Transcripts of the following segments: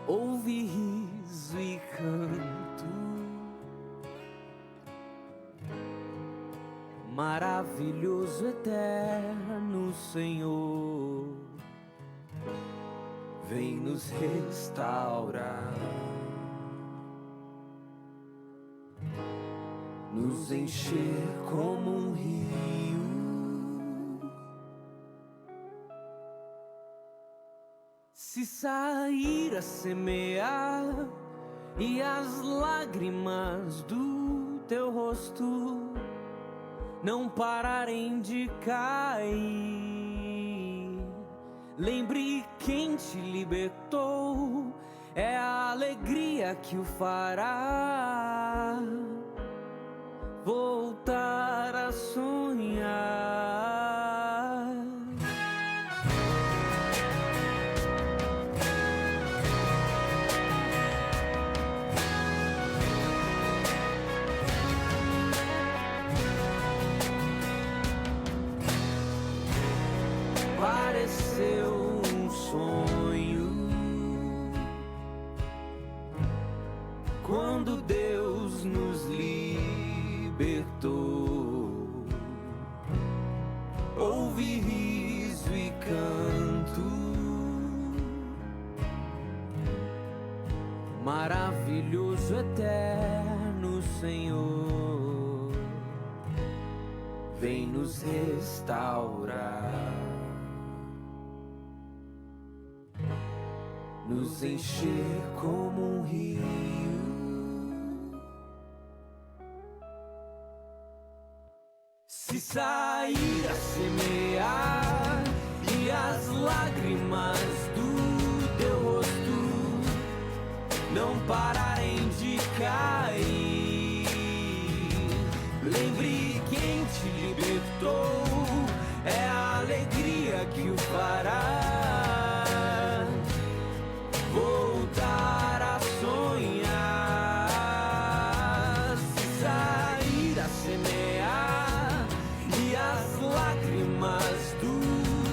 ouve riso e canto. Maravilhoso, eterno Senhor, vem nos restaurar, nos encher como um rio. Se sair a semear e as lágrimas do teu rosto não pararem de cair, lembre quem te libertou, é a alegria que o fará voltar a sonhar. Pareceu um sonho quando Deus nos libertou. Houve riso e canto, maravilhoso, eterno Senhor, vem nos restaurar, nos encher como um rio. Se sair a semear e as lágrimas do teu rosto não pararem de cair, lembre quem te libertou, é a alegria que o fará voltar a sonhar. Se sair a semear e as lágrimas do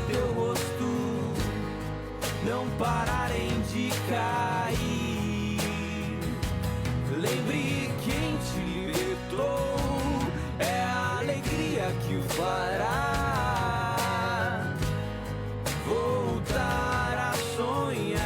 teu rosto não pararem de cair, lembre quem te libertou, é a alegria que o fará voltar a sonhar.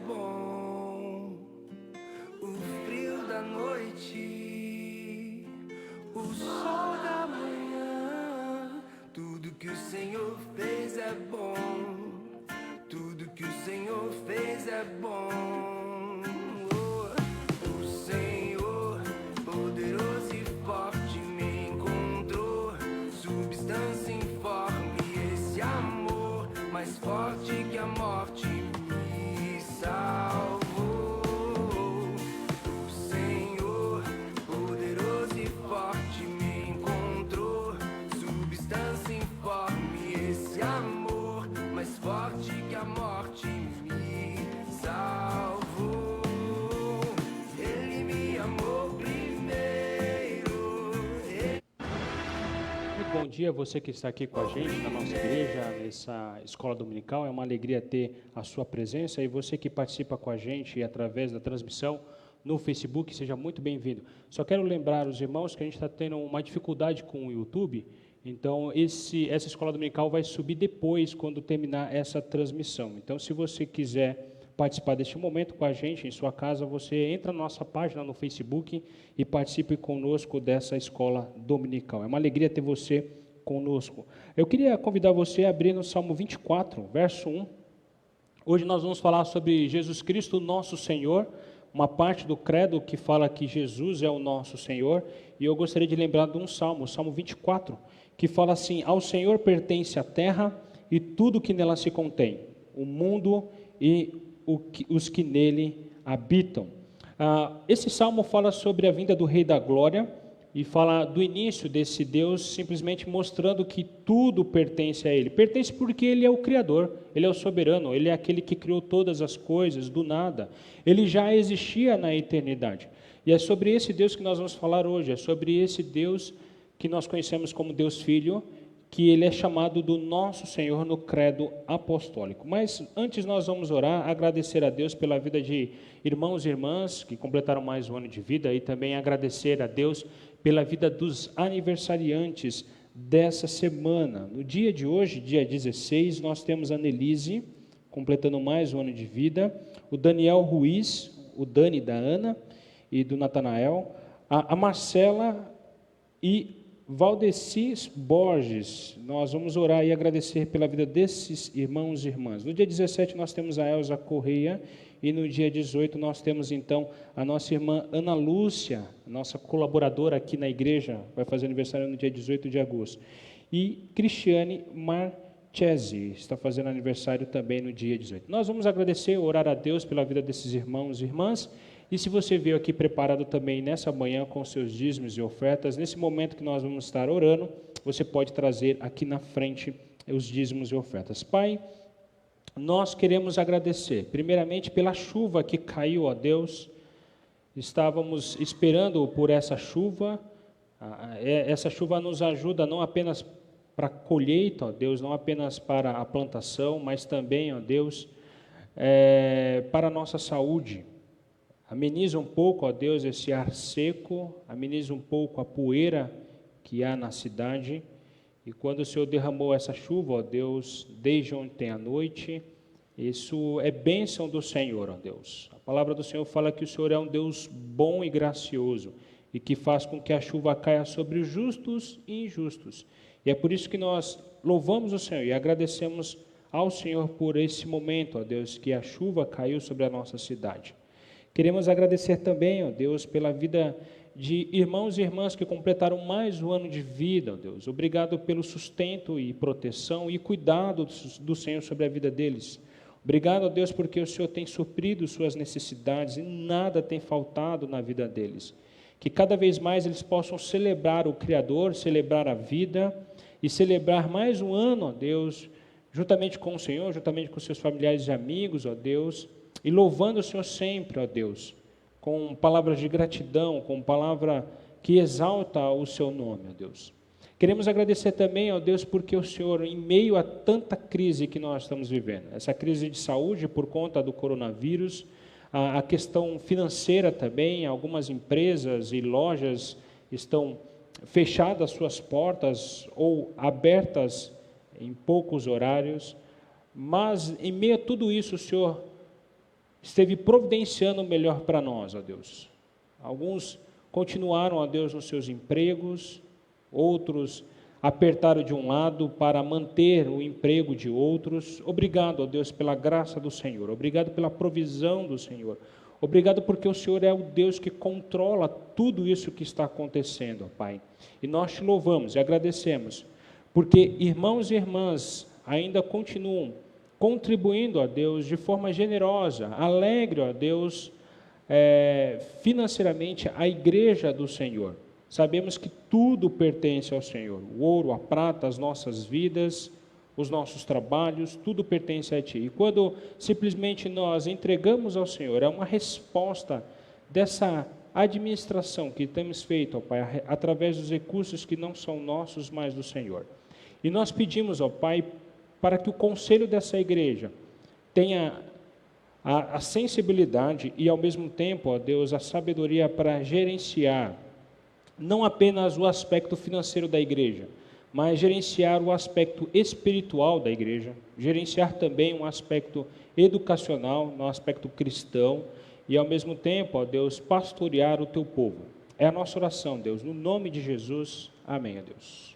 bom. O frio da noite, o sol da manhã, tudo que o Senhor fez é bom. Tudo que o Senhor fez é bom. O Senhor, poderoso e forte, me encontrou. Substância informe, esse amor mais forte que a morte me salvou. O Senhor, poderoso e forte, me encontrou. Substância informe, esse amor mais forte que a morte me salvou. Ele me amou primeiro. Muito bom dia a você que está aqui com a gente na nossa igreja, nessa escola dominical. É uma alegria ter a sua presença e você que participa com a gente através da transmissão no Facebook, seja muito bem-vindo. Só quero lembrar os irmãos que a gente está tendo uma dificuldade com o YouTube, então essa escola dominical vai subir depois, quando terminar essa transmissão. Então, se você quiser participar deste momento com a gente em sua casa, você entra na nossa página no Facebook e participe conosco dessa escola dominical. É uma alegria ter você conosco. Eu queria convidar você a abrir no Salmo 24, verso 1. Hoje nós vamos falar sobre Jesus Cristo, nosso Senhor, uma parte do credo que fala que Jesus é o nosso Senhor, e eu gostaria de lembrar de um salmo, o Salmo 24, que fala assim: ao Senhor pertence a terra e tudo que nela se contém, o mundo e os que nele habitam. Esse salmo fala sobre a vinda do Rei da Glória e fala do início desse Deus, simplesmente mostrando que tudo pertence a Ele. Pertence porque Ele é o Criador, Ele é o soberano, Ele é aquele que criou todas as coisas do nada. Ele já existia na eternidade. E é sobre esse Deus que nós vamos falar hoje, é sobre esse Deus que nós conhecemos como Deus Filho, que Ele é chamado do nosso Senhor no credo apostólico. Mas antes nós vamos orar, agradecer a Deus pela vida de irmãos e irmãs que completaram mais um ano de vida, e também agradecer a Deus pela vida dos aniversariantes dessa semana. No dia de hoje, dia 16, nós temos a Nelise, completando mais um ano de vida, o Daniel Ruiz, o Dani da Ana e do Natanael, a Marcela e Valdeci Borges. Nós vamos orar e agradecer pela vida desses irmãos e irmãs. No dia 17 nós temos a Elza Correia, e no dia 18 nós temos então a nossa irmã Ana Lúcia, nossa colaboradora aqui na igreja, vai fazer aniversário no dia 18 de agosto. E Cristiane Marchesi está fazendo aniversário também no dia 18. Nós vamos agradecer, orar a Deus pela vida desses irmãos e irmãs. E se você veio aqui preparado também nessa manhã com seus dízimos e ofertas, nesse momento que nós vamos estar orando, você pode trazer aqui na frente os dízimos e ofertas. Pai, nós queremos agradecer, primeiramente pela chuva que caiu, ó Deus. Estávamos esperando por essa chuva nos ajuda não apenas para a colheita, ó Deus, não apenas para a plantação, mas também, ó Deus, para a nossa saúde. Ameniza um pouco, ó Deus, esse ar seco, ameniza um pouco a poeira que há na cidade. E quando o Senhor derramou essa chuva, ó Deus, desde ontem à noite, isso é bênção do Senhor, ó Deus. A palavra do Senhor fala que o Senhor é um Deus bom e gracioso, e que faz com que a chuva caia sobre os justos e injustos. E é por isso que nós louvamos o Senhor e agradecemos ao Senhor por esse momento, ó Deus, que a chuva caiu sobre a nossa cidade. Queremos agradecer também, ó Deus, pela vida de irmãos e irmãs que completaram mais um ano de vida, ó Deus. Obrigado pelo sustento e proteção e cuidado do Senhor sobre a vida deles. Obrigado, ó Deus, porque o Senhor tem suprido suas necessidades e nada tem faltado na vida deles. Que cada vez mais eles possam celebrar o Criador, celebrar a vida e celebrar mais um ano, ó Deus, juntamente com o Senhor, juntamente com seus familiares e amigos, ó Deus, e louvando o Senhor sempre, ó Deus, com palavras de gratidão, com palavra que exalta o seu nome, ó Deus. Queremos agradecer também, ó Deus, porque o Senhor, em meio a tanta crise que nós estamos vivendo, essa crise de saúde por conta do coronavírus, a questão financeira também, algumas empresas e lojas estão fechadas suas portas ou abertas em poucos horários, mas em meio a tudo isso o Senhor esteve providenciando o melhor para nós, ó Deus. Alguns continuaram, ó Deus, nos seus empregos, outros apertaram de um lado para manter o emprego de outros. Obrigado, ó Deus, pela graça do Senhor. Obrigado pela provisão do Senhor. Obrigado porque o Senhor é o Deus que controla tudo isso que está acontecendo, ó Pai. E nós te louvamos e agradecemos, porque irmãos e irmãs ainda continuam contribuindo a Deus de forma generosa, alegre, ó Deus, financeiramente à igreja do Senhor. Sabemos que tudo pertence ao Senhor, o ouro, a prata, as nossas vidas, os nossos trabalhos, tudo pertence a Ti. E quando simplesmente nós entregamos ao Senhor, é uma resposta dessa administração que temos feito, ó Pai, através dos recursos que não são nossos, mas do Senhor. E nós pedimos, ó Pai, para que o conselho dessa igreja tenha a sensibilidade e, ao mesmo tempo, ó Deus, a sabedoria para gerenciar não apenas o aspecto financeiro da igreja, mas gerenciar o aspecto espiritual da igreja, gerenciar também um aspecto educacional, um aspecto cristão, e ao mesmo tempo, ó Deus, pastorear o teu povo. É a nossa oração, Deus, no nome de Jesus. Amém, ó Deus.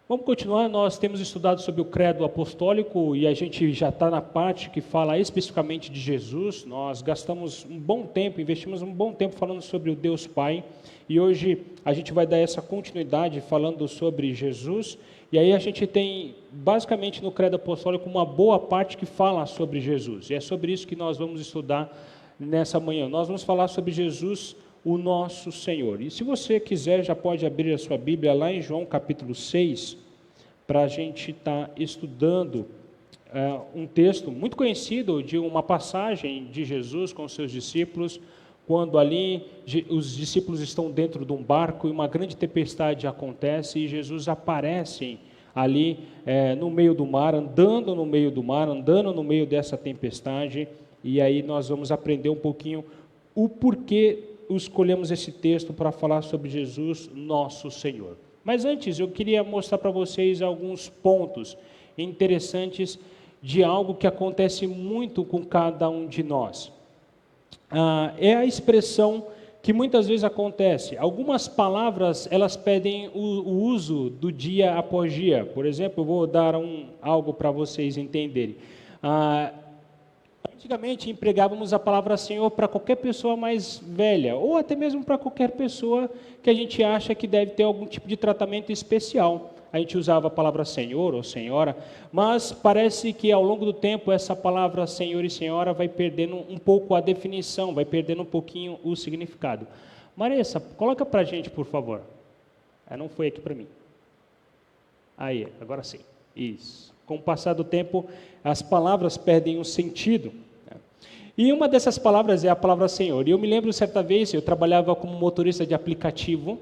Vamos continuar, nós temos estudado sobre o credo apostólico e a gente já está na parte que fala especificamente de Jesus. Nós gastamos um bom tempo, investimos um bom tempo falando sobre o Deus Pai, e hoje a gente vai dar essa continuidade falando sobre Jesus, e aí a gente tem basicamente no credo apostólico uma boa parte que fala sobre Jesus, e é sobre isso que nós vamos estudar nessa manhã. Nós vamos falar sobre Jesus, o nosso Senhor. E se você quiser, já pode abrir a sua Bíblia lá em João capítulo 6, para a gente estar estudando um texto muito conhecido de uma passagem de Jesus com os seus discípulos, quando ali os discípulos estão dentro de um barco e uma grande tempestade acontece e Jesus aparece ali no meio do mar, andando no meio do mar, andando no meio dessa tempestade, e aí nós vamos aprender um pouquinho o porquê escolhemos esse texto para falar sobre Jesus, nosso Senhor. Mas antes, eu queria mostrar para vocês alguns pontos interessantes de algo que acontece muito com cada um de nós. É a expressão que muitas vezes acontece. Algumas palavras, elas pedem o uso do dia após dia. Por exemplo, eu vou dar algo para vocês entenderem. Antigamente empregávamos a palavra Senhor para qualquer pessoa mais velha, ou até mesmo para qualquer pessoa que a gente acha que deve ter algum tipo de tratamento especial. A gente usava a palavra Senhor ou Senhora, mas parece que ao longo do tempo essa palavra Senhor e Senhora vai perdendo um pouco a definição, vai perdendo um pouquinho o significado. Maressa, coloca para a gente, por favor. Não foi aqui para mim. Aí, agora sim. Isso. Com o passar do tempo, as palavras perdem o sentido. E uma dessas palavras é a palavra Senhor. E eu me lembro, certa vez, eu trabalhava como motorista de aplicativo,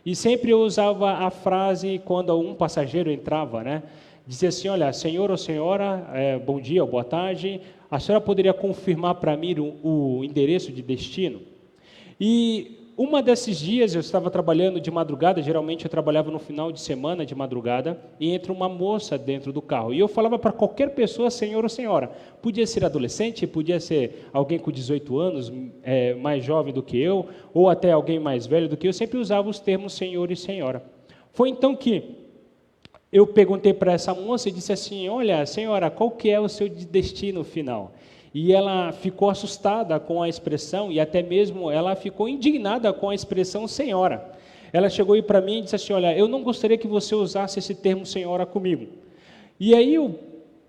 e sempre eu usava a frase quando um passageiro entrava, né? Dizia assim, olha, senhor ou senhora, bom dia ou boa tarde, a senhora poderia confirmar para mim o endereço de destino? E uma desses dias eu estava trabalhando de madrugada, geralmente eu trabalhava no final de semana de madrugada, e entra uma moça dentro do carro. E eu falava para qualquer pessoa, senhor ou senhora. Podia ser adolescente, podia ser alguém com 18 anos, mais jovem do que eu, ou até alguém mais velho do que eu, sempre usava os termos senhor e senhora. Foi então que eu perguntei para essa moça e disse assim, olha, senhora, qual que é o seu destino final? E ela ficou assustada com a expressão e até mesmo ela ficou indignada com a expressão senhora. Ela chegou aí para mim e disse assim, olha, eu não gostaria que você usasse esse termo senhora comigo. E aí eu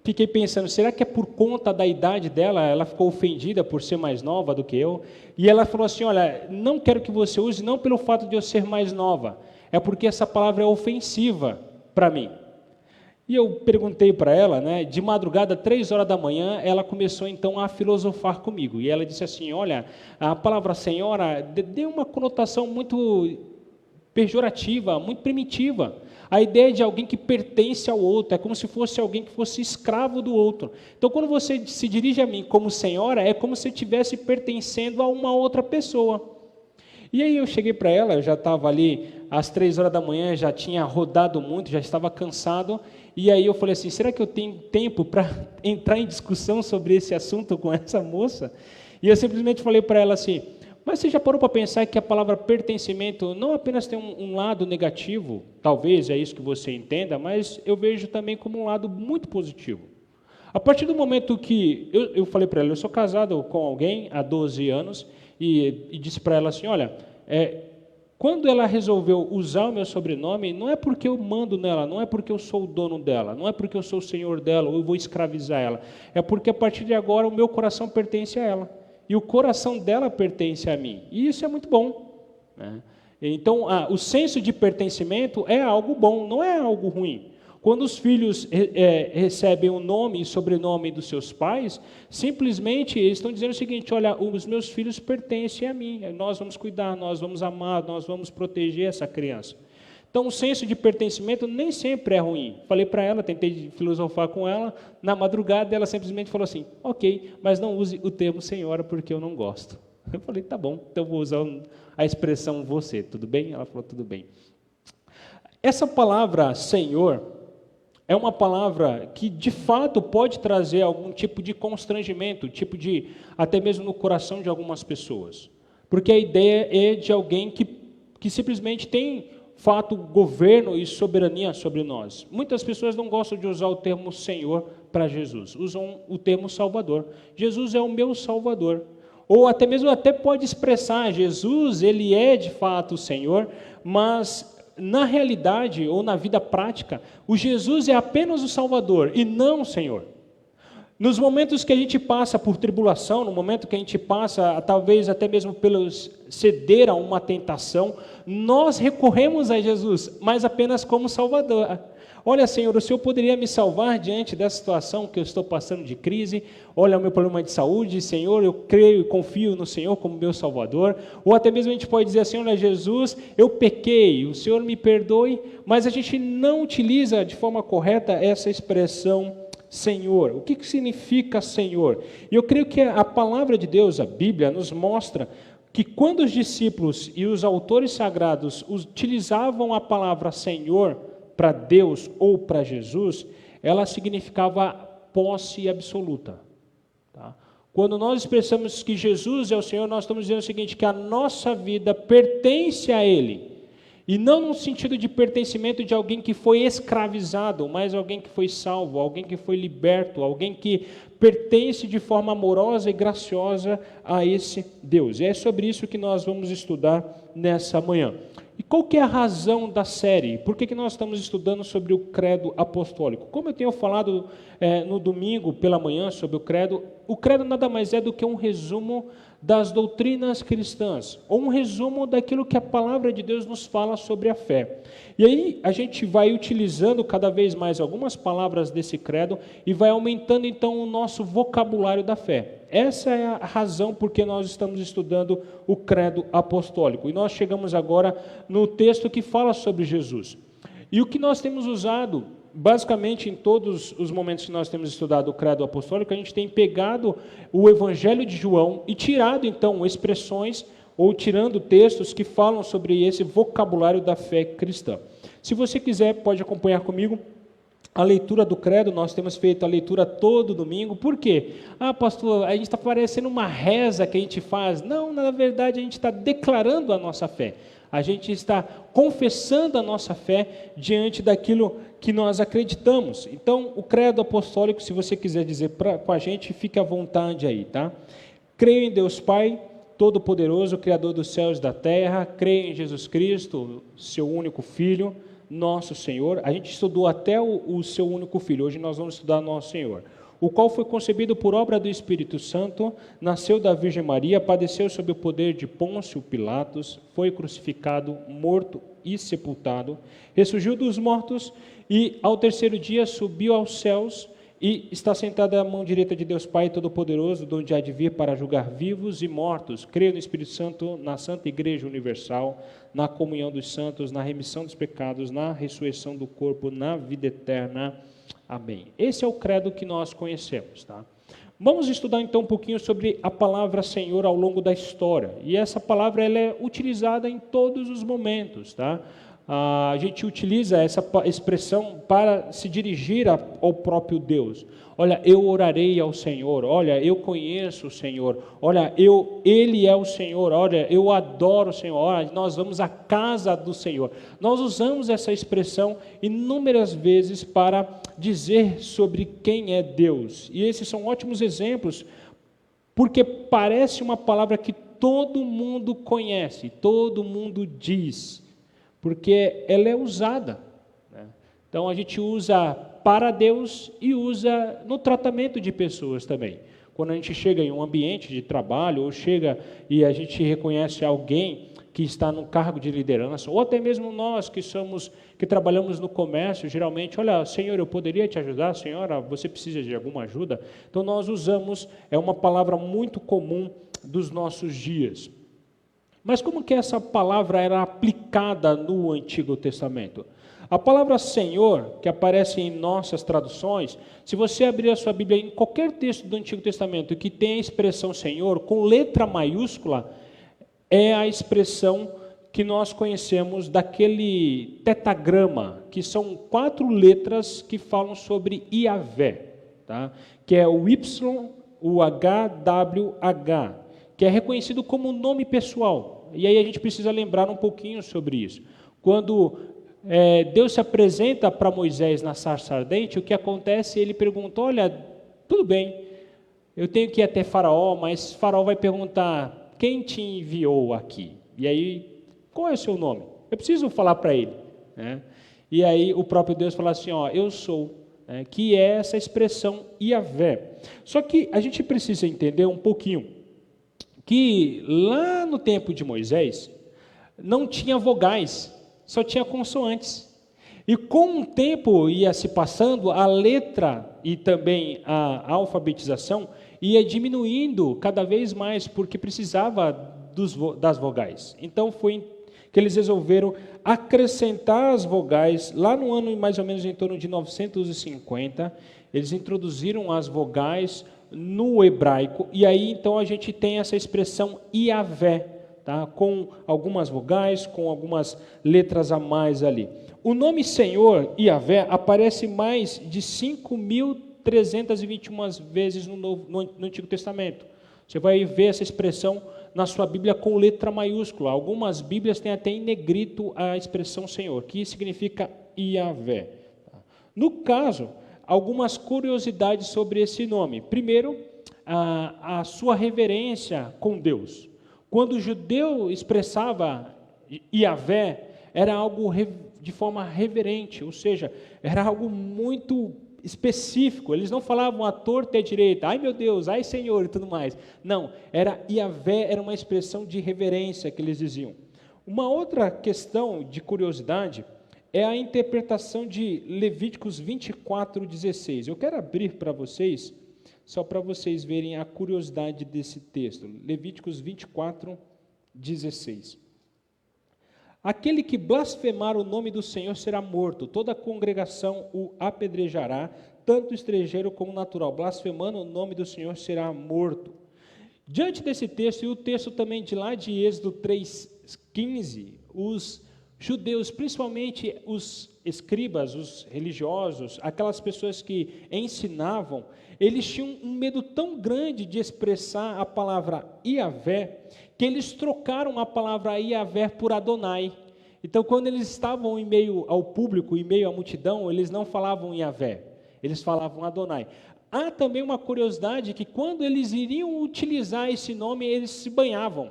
fiquei pensando, será que é por conta da idade dela? Ela ficou ofendida por ser mais nova do que eu. E ela falou assim, olha, não quero que você use, não pelo fato de eu ser mais nova, é porque essa palavra é ofensiva para mim. E eu perguntei para ela, né, de madrugada, 3 horas da manhã, ela começou então a filosofar comigo. E ela disse assim, olha, a palavra senhora deu uma conotação muito pejorativa, muito primitiva. A ideia de alguém que pertence ao outro, é como se fosse alguém que fosse escravo do outro. Então, quando você se dirige a mim como senhora, é como se eu estivesse pertencendo a uma outra pessoa. E aí eu cheguei para ela, eu já estava ali às 3 horas da manhã, já tinha rodado muito, já estava cansado, e aí eu falei assim, será que eu tenho tempo para entrar em discussão sobre esse assunto com essa moça? E eu simplesmente falei para ela assim, mas você já parou para pensar que a palavra pertencimento não apenas tem um lado negativo, talvez é isso que você entenda, mas eu vejo também como um lado muito positivo. A partir do momento que eu falei para ela, eu sou casado com alguém há 12 anos, e disse para ela assim, olha, quando ela resolveu usar o meu sobrenome, não é porque eu mando nela, não é porque eu sou o dono dela, não é porque eu sou o senhor dela, ou eu vou escravizar ela, é porque a partir de agora o meu coração pertence a ela, e o coração dela pertence a mim, e isso é muito bom, né? Então, o senso de pertencimento é algo bom, não é algo ruim. Quando os filhos recebem o nome e sobrenome dos seus pais, simplesmente eles estão dizendo o seguinte, olha, os meus filhos pertencem a mim, nós vamos cuidar, nós vamos amar, nós vamos proteger essa criança. Então, o senso de pertencimento nem sempre é ruim. Falei para ela, tentei filosofar com ela, na madrugada ela simplesmente falou assim, ok, mas não use o termo senhora porque eu não gosto. Eu falei, tá bom, então eu vou usar a expressão você, tudo bem? Ela falou, tudo bem. Essa palavra Senhor é uma palavra que, de fato, pode trazer algum tipo de constrangimento, até mesmo no coração de algumas pessoas. Porque a ideia é de alguém que simplesmente tem, fato, governo e soberania sobre nós. Muitas pessoas não gostam de usar o termo Senhor para Jesus, usam o termo Salvador. Jesus é o meu Salvador. Ou até mesmo pode expressar, Jesus, ele é de fato o Senhor, mas na realidade, ou na vida prática, o Jesus é apenas o Salvador e não o Senhor. Nos momentos que a gente passa por tribulação, no momento que a gente passa, talvez até mesmo pelo ceder a uma tentação, nós recorremos a Jesus, mas apenas como Salvador. Olha, Senhor, o Senhor poderia me salvar diante dessa situação que eu estou passando de crise? Olha o meu problema de saúde, Senhor, eu creio e confio no Senhor como meu Salvador. Ou até mesmo a gente pode dizer assim, olha, Jesus, eu pequei, o Senhor me perdoe, mas a gente não utiliza de forma correta essa expressão Senhor. O que significa Senhor? E eu creio que a palavra de Deus, a Bíblia, nos mostra que quando os discípulos e os autores sagrados utilizavam a palavra Senhor para Deus ou para Jesus, ela significava posse absoluta. Tá? Quando nós expressamos que Jesus é o Senhor, nós estamos dizendo o seguinte, que a nossa vida pertence a Ele. E não no sentido de pertencimento de alguém que foi escravizado, mas alguém que foi salvo, alguém que foi liberto, alguém que pertence de forma amorosa e graciosa a esse Deus. E é sobre isso que nós vamos estudar nessa manhã. E qual que é a razão da série? Por que nós estamos estudando sobre o credo apostólico? Como eu tenho falado no domingo pela manhã sobre o credo nada mais é do que um resumo das doutrinas cristãs, ou um resumo daquilo que a palavra de Deus nos fala sobre a fé. E aí a gente vai utilizando cada vez mais algumas palavras desse credo e vai aumentando então o nosso vocabulário da fé. Essa é a razão por que nós estamos estudando o credo apostólico. E nós chegamos agora no texto que fala sobre Jesus. E o que nós temos usado, basicamente em todos os momentos que nós temos estudado o credo apostólico, a gente tem pegado o Evangelho de João e tirado então expressões ou tirando textos que falam sobre esse vocabulário da fé cristã. Se você quiser, pode acompanhar comigo a leitura do credo. Nós temos feito a leitura todo domingo. Por quê? Pastor, a gente está parecendo uma reza que a gente faz. Não, na verdade a gente está declarando a nossa fé. A gente está confessando a nossa fé diante daquilo que nós acreditamos. Então, o credo apostólico, se você quiser dizer com a gente, fique à vontade aí, tá? Creio em Deus Pai, Todo-Poderoso, Criador dos céus e da terra. Creio em Jesus Cristo, seu único Filho, nosso Senhor. A gente estudou até o seu único Filho. Hoje nós vamos estudar nosso Senhor. O qual foi concebido por obra do Espírito Santo, nasceu da Virgem Maria, padeceu sob o poder de Pôncio Pilatos, foi crucificado, morto e sepultado, ressurgiu dos mortos e ao terceiro dia subiu aos céus e está sentado à mão direita de Deus Pai Todo-Poderoso, de onde há de vir para julgar vivos e mortos. Creio no Espírito Santo, na Santa Igreja Universal, na comunhão dos santos, na remissão dos pecados, na ressurreição do corpo, na vida eterna. Amém. Esse é o credo que nós conhecemos, tá? Vamos estudar então um pouquinho sobre a palavra Senhor ao longo da história. E essa palavra ela é utilizada em todos os momentos, tá? A gente utiliza essa expressão para se dirigir ao próprio Deus. Olha, eu orarei ao Senhor. Olha, eu conheço o Senhor. Olha, Ele é o Senhor. Olha, eu adoro o Senhor. Olha, nós vamos à casa do Senhor. Nós usamos essa expressão inúmeras vezes para dizer sobre quem é Deus. E esses são ótimos exemplos, porque parece uma palavra que todo mundo conhece, todo mundo diz, porque ela é usada, né? Então a gente usa para Deus e usa no tratamento de pessoas também. Quando a gente chega em um ambiente de trabalho, ou chega e a gente reconhece alguém que está num cargo de liderança, ou até mesmo nós que trabalhamos no comércio, geralmente, olha, Senhor, eu poderia te ajudar, Senhora, você precisa de alguma ajuda? Então nós usamos, é uma palavra muito comum dos nossos dias. Mas como que essa palavra era aplicada no Antigo Testamento? A palavra Senhor, que aparece em nossas traduções, se você abrir a sua Bíblia em qualquer texto do Antigo Testamento que tem a expressão Senhor, com letra maiúscula, é a expressão que nós conhecemos daquele tetagrama, que são 4 letras que falam sobre Iavé, tá? Que é o Y, o HWH, que é reconhecido como nome pessoal. E aí a gente precisa lembrar um pouquinho sobre isso. Quando Deus se apresenta para Moisés na sarça ardente, o que acontece? Ele pergunta, olha, tudo bem, eu tenho que ir até Faraó, mas Faraó vai perguntar, quem te enviou aqui? E aí, qual é o seu nome? Eu preciso falar para ele, né? E aí o próprio Deus fala assim, ó, eu sou, né? Que é essa expressão Iavé. Só que a gente precisa entender um pouquinho, que lá no tempo de Moisés, não tinha vogais, só tinha consoantes. E com o tempo ia se passando, a letra e também a alfabetização ia diminuindo cada vez mais, porque precisava das vogais. Então foi que eles resolveram acrescentar as vogais, lá no ano mais ou menos em torno de 950, eles introduziram as vogais no hebraico, e aí então a gente tem essa expressão Iavé, tá? Com algumas vogais, com algumas letras a mais ali. O nome Senhor, Iavé, aparece mais de 5.321 vezes no Antigo Testamento. Você vai ver essa expressão na sua Bíblia com letra maiúscula. Algumas Bíblias têm até em negrito a expressão Senhor, que significa Iavé. No caso, algumas curiosidades sobre esse nome. Primeiro, a sua reverência com Deus. Quando o judeu expressava Iavé, era algo de forma reverente, ou seja, era algo muito específico. Eles não falavam à torta e à direita, ai meu Deus, ai Senhor e tudo mais. Não, Iavé era uma expressão de reverência que eles diziam. Uma outra questão de curiosidade é a interpretação de Levíticos 24:16. Eu quero abrir para vocês, só para vocês verem a curiosidade desse texto. Levíticos 24:16. Aquele que blasfemar o nome do Senhor será morto, toda a congregação o apedrejará, tanto estrangeiro como natural. Blasfemando o nome do Senhor será morto. Diante desse texto, e o texto também de lá de Êxodo 3:15, os judeus, principalmente os escribas, os religiosos, aquelas pessoas que ensinavam, eles tinham um medo tão grande de expressar a palavra Iavé, que eles trocaram a palavra Iavé por Adonai. Então, quando eles estavam em meio ao público, em meio à multidão, eles não falavam Iavé, eles falavam Adonai. Há também uma curiosidade que quando eles iriam utilizar esse nome, eles se banhavam.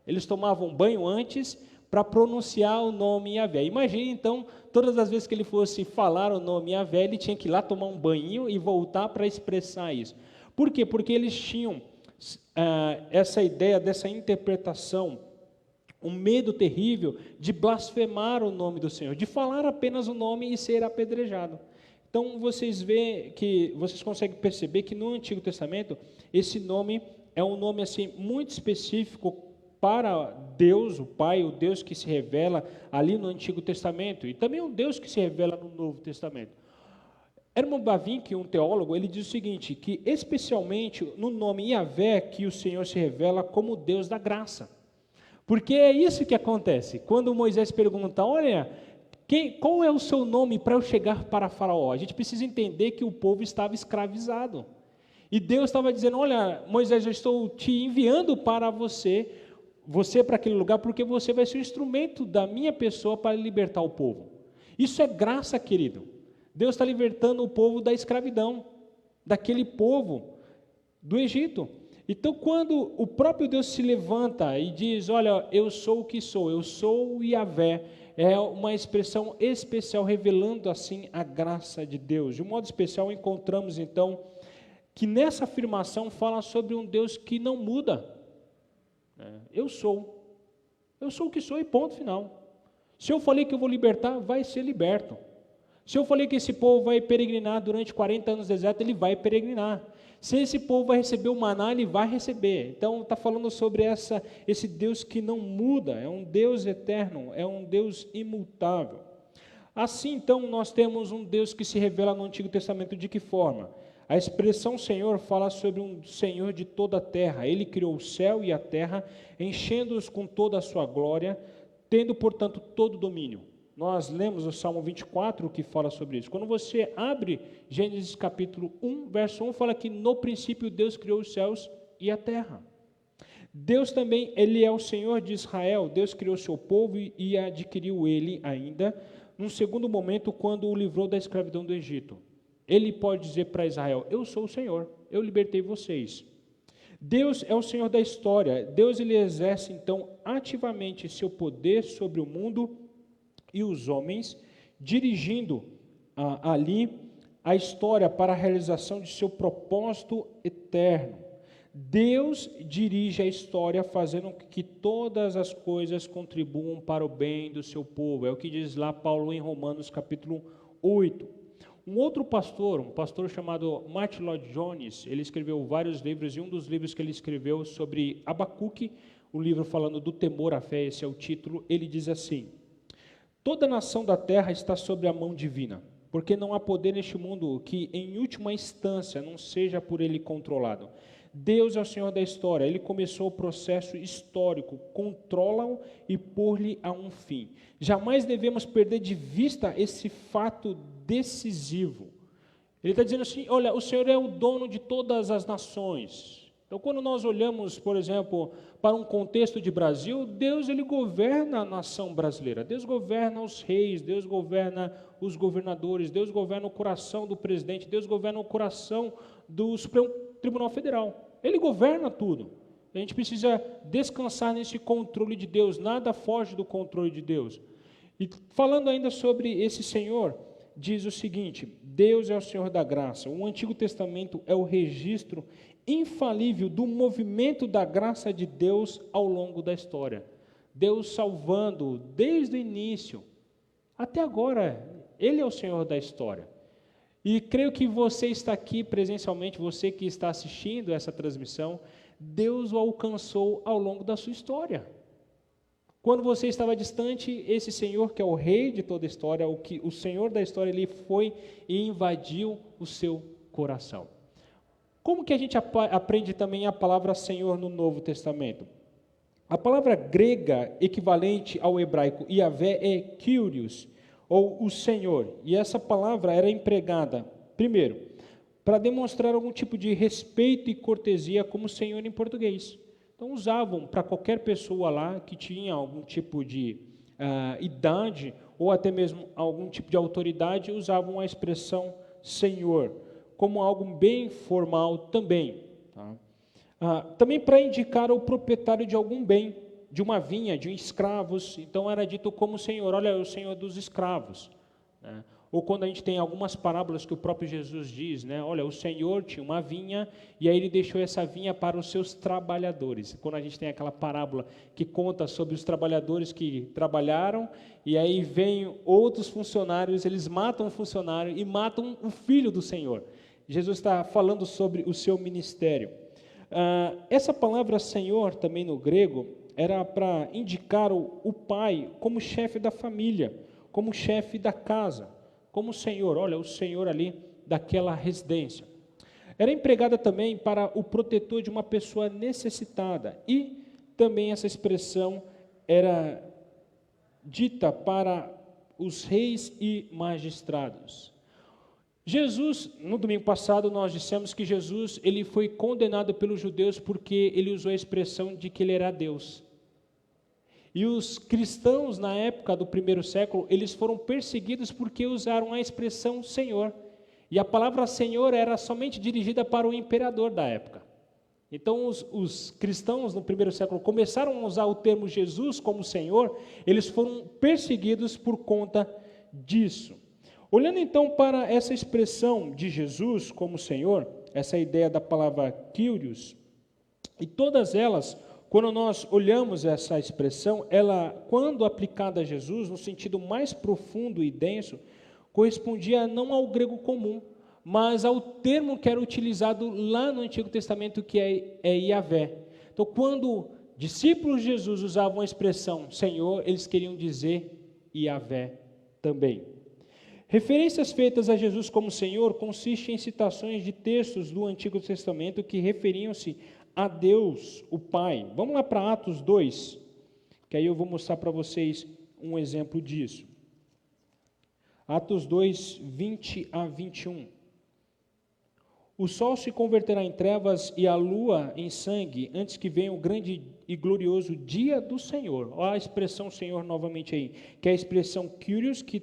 Eles tomavam banho antes para pronunciar o nome Iavé. Imagine, então, todas as vezes que ele fosse falar o nome Iavé, ele tinha que ir lá tomar um banho e voltar para expressar isso. Por quê? Porque eles tinham essa ideia, dessa interpretação, um medo terrível de blasfemar o nome do Senhor, de falar apenas o nome e ser apedrejado. Então, vocês conseguem perceber que no Antigo Testamento, esse nome é um nome assim, muito específico para Deus, o Pai, o Deus que se revela ali no Antigo Testamento, e também o Deus que se revela no Novo Testamento. Herman Bavinck, um teólogo, ele diz o seguinte, que especialmente no nome Yahvé que o Senhor se revela como Deus da graça. Porque é isso que acontece. Quando Moisés pergunta, olha, qual é o seu nome para eu chegar para Faraó? A gente precisa entender que o povo estava escravizado. E Deus estava dizendo, olha, Moisés, eu estou te enviando para você para aquele lugar, porque você vai ser o instrumento da minha pessoa para libertar o povo. Isso é graça, querido. Deus está libertando o povo da escravidão, daquele povo do Egito. Então, quando o próprio Deus se levanta e diz, olha, eu sou o que sou, eu sou o Yahvé, é uma expressão especial, revelando assim a graça de Deus. De um modo especial, encontramos então que nessa afirmação fala sobre um Deus que não muda. Eu sou o que sou e ponto final. Se eu falei que eu vou libertar, vai ser liberto. Se eu falei que esse povo vai peregrinar durante 40 anos no deserto, ele vai peregrinar. Se esse povo vai receber o maná, ele vai receber. Então, está falando sobre esse Deus que não muda, é um Deus eterno, é um Deus imutável. Assim, então, nós temos um Deus que se revela no Antigo Testamento de que forma? A expressão Senhor fala sobre um Senhor de toda a terra. Ele criou o céu e a terra, enchendo-os com toda a sua glória, tendo, portanto, todo o domínio. Nós lemos o Salmo 24 que fala sobre isso. Quando você abre Gênesis capítulo 1, verso 1, fala que no princípio Deus criou os céus e a terra. Deus também, Ele é o Senhor de Israel. Deus criou seu povo e adquiriu ele ainda, num segundo momento, quando o livrou da escravidão do Egito. Ele pode dizer para Israel, eu sou o Senhor, eu libertei vocês. Deus é o Senhor da história. Deus ele exerce, então, ativamente seu poder sobre o mundo e os homens, dirigindo ali a história para a realização de seu propósito eterno. Deus dirige a história fazendo com que todas as coisas contribuam para o bem do seu povo. É o que diz lá Paulo em Romanos capítulo 8. Um outro pastor, um pastor chamado Martin Lloyd Jones, ele escreveu vários livros, e um dos livros que ele escreveu sobre Abacuque, o livro falando do temor à fé, esse é o título, ele diz assim: toda nação da terra está sob a mão divina, porque não há poder neste mundo que, em última instância, não seja por ele controlado. Deus é o Senhor da história, Ele começou o processo histórico, controla-o e pôr-lhe a um fim. Jamais devemos perder de vista esse fato decisivo. Ele está dizendo assim, olha, o Senhor é o dono de todas as nações. Então, quando nós olhamos, por exemplo, para um contexto de Brasil, Deus ele governa a nação brasileira, Deus governa os reis, Deus governa os governadores, Deus governa o coração do presidente, Deus governa o coração do Supremo Tribunal Federal. Ele governa tudo. A gente precisa descansar nesse controle de Deus, nada foge do controle de Deus. E falando ainda sobre esse Senhor, diz o seguinte, Deus é o Senhor da graça. O Antigo Testamento é o registro infalível do movimento da graça de Deus ao longo da história. Deus salvando desde o início até agora. Ele é o Senhor da história. E creio que você está aqui presencialmente, você que está assistindo essa transmissão, Deus o alcançou ao longo da sua história. Quando você estava distante, esse Senhor, que é o rei de toda a história, o Senhor da história, ele foi e invadiu o seu coração. Como que a gente aprende também a palavra Senhor no Novo Testamento? A palavra grega equivalente ao hebraico Yahvé é Kyrios, ou o Senhor, e essa palavra era empregada, primeiro, para demonstrar algum tipo de respeito e cortesia como Senhor em português. Então usavam para qualquer pessoa lá que tinha algum tipo de idade, ou até mesmo algum tipo de autoridade, usavam a expressão Senhor, como algo bem formal também. Tá? Também para indicar o proprietário de algum bem, de uma vinha, de escravos, então era dito como Senhor, olha, é o Senhor dos escravos. Né? Ou quando a gente tem algumas parábolas que o próprio Jesus diz, né? Olha, o Senhor tinha uma vinha e aí ele deixou essa vinha para os seus trabalhadores. Quando a gente tem aquela parábola que conta sobre os trabalhadores que trabalharam e aí vêm outros funcionários, eles matam o funcionário e matam o filho do Senhor. Jesus está falando sobre o seu ministério. Essa palavra Senhor, também no grego, era para indicar o pai como chefe da família, como chefe da casa, como Senhor. Olha, o Senhor ali daquela residência. Era empregada também para o protetor de uma pessoa necessitada, e também essa expressão era dita para os reis e magistrados. Jesus, no domingo passado, nós dissemos que Jesus ele foi condenado pelos judeus porque ele usou a expressão de que ele era Deus. E os cristãos, na época do primeiro século, eles foram perseguidos porque usaram a expressão Senhor. E a palavra Senhor era somente dirigida para o imperador da época. Então, os cristãos no primeiro século começaram a usar o termo Jesus como Senhor, eles foram perseguidos por conta disso. Olhando então para essa expressão de Jesus como Senhor, essa ideia da palavra Kyrios, e todas elas, quando nós olhamos essa expressão, ela, quando aplicada a Jesus, no sentido mais profundo e denso, correspondia não ao grego comum, mas ao termo que era utilizado lá no Antigo Testamento, que é Yahvé. Então, quando discípulos de Jesus usavam a expressão Senhor, eles queriam dizer Yahvé também. Referências feitas a Jesus como Senhor consistem em citações de textos do Antigo Testamento que referiam-se a Deus, o Pai. Vamos lá para Atos 2, que aí eu vou mostrar para vocês um exemplo disso. Atos 2, 20 a 21. O sol se converterá em trevas e a lua em sangue, antes que venha o grande e glorioso dia do Senhor. Olha a expressão Senhor novamente aí, que é a expressão Kyrios, que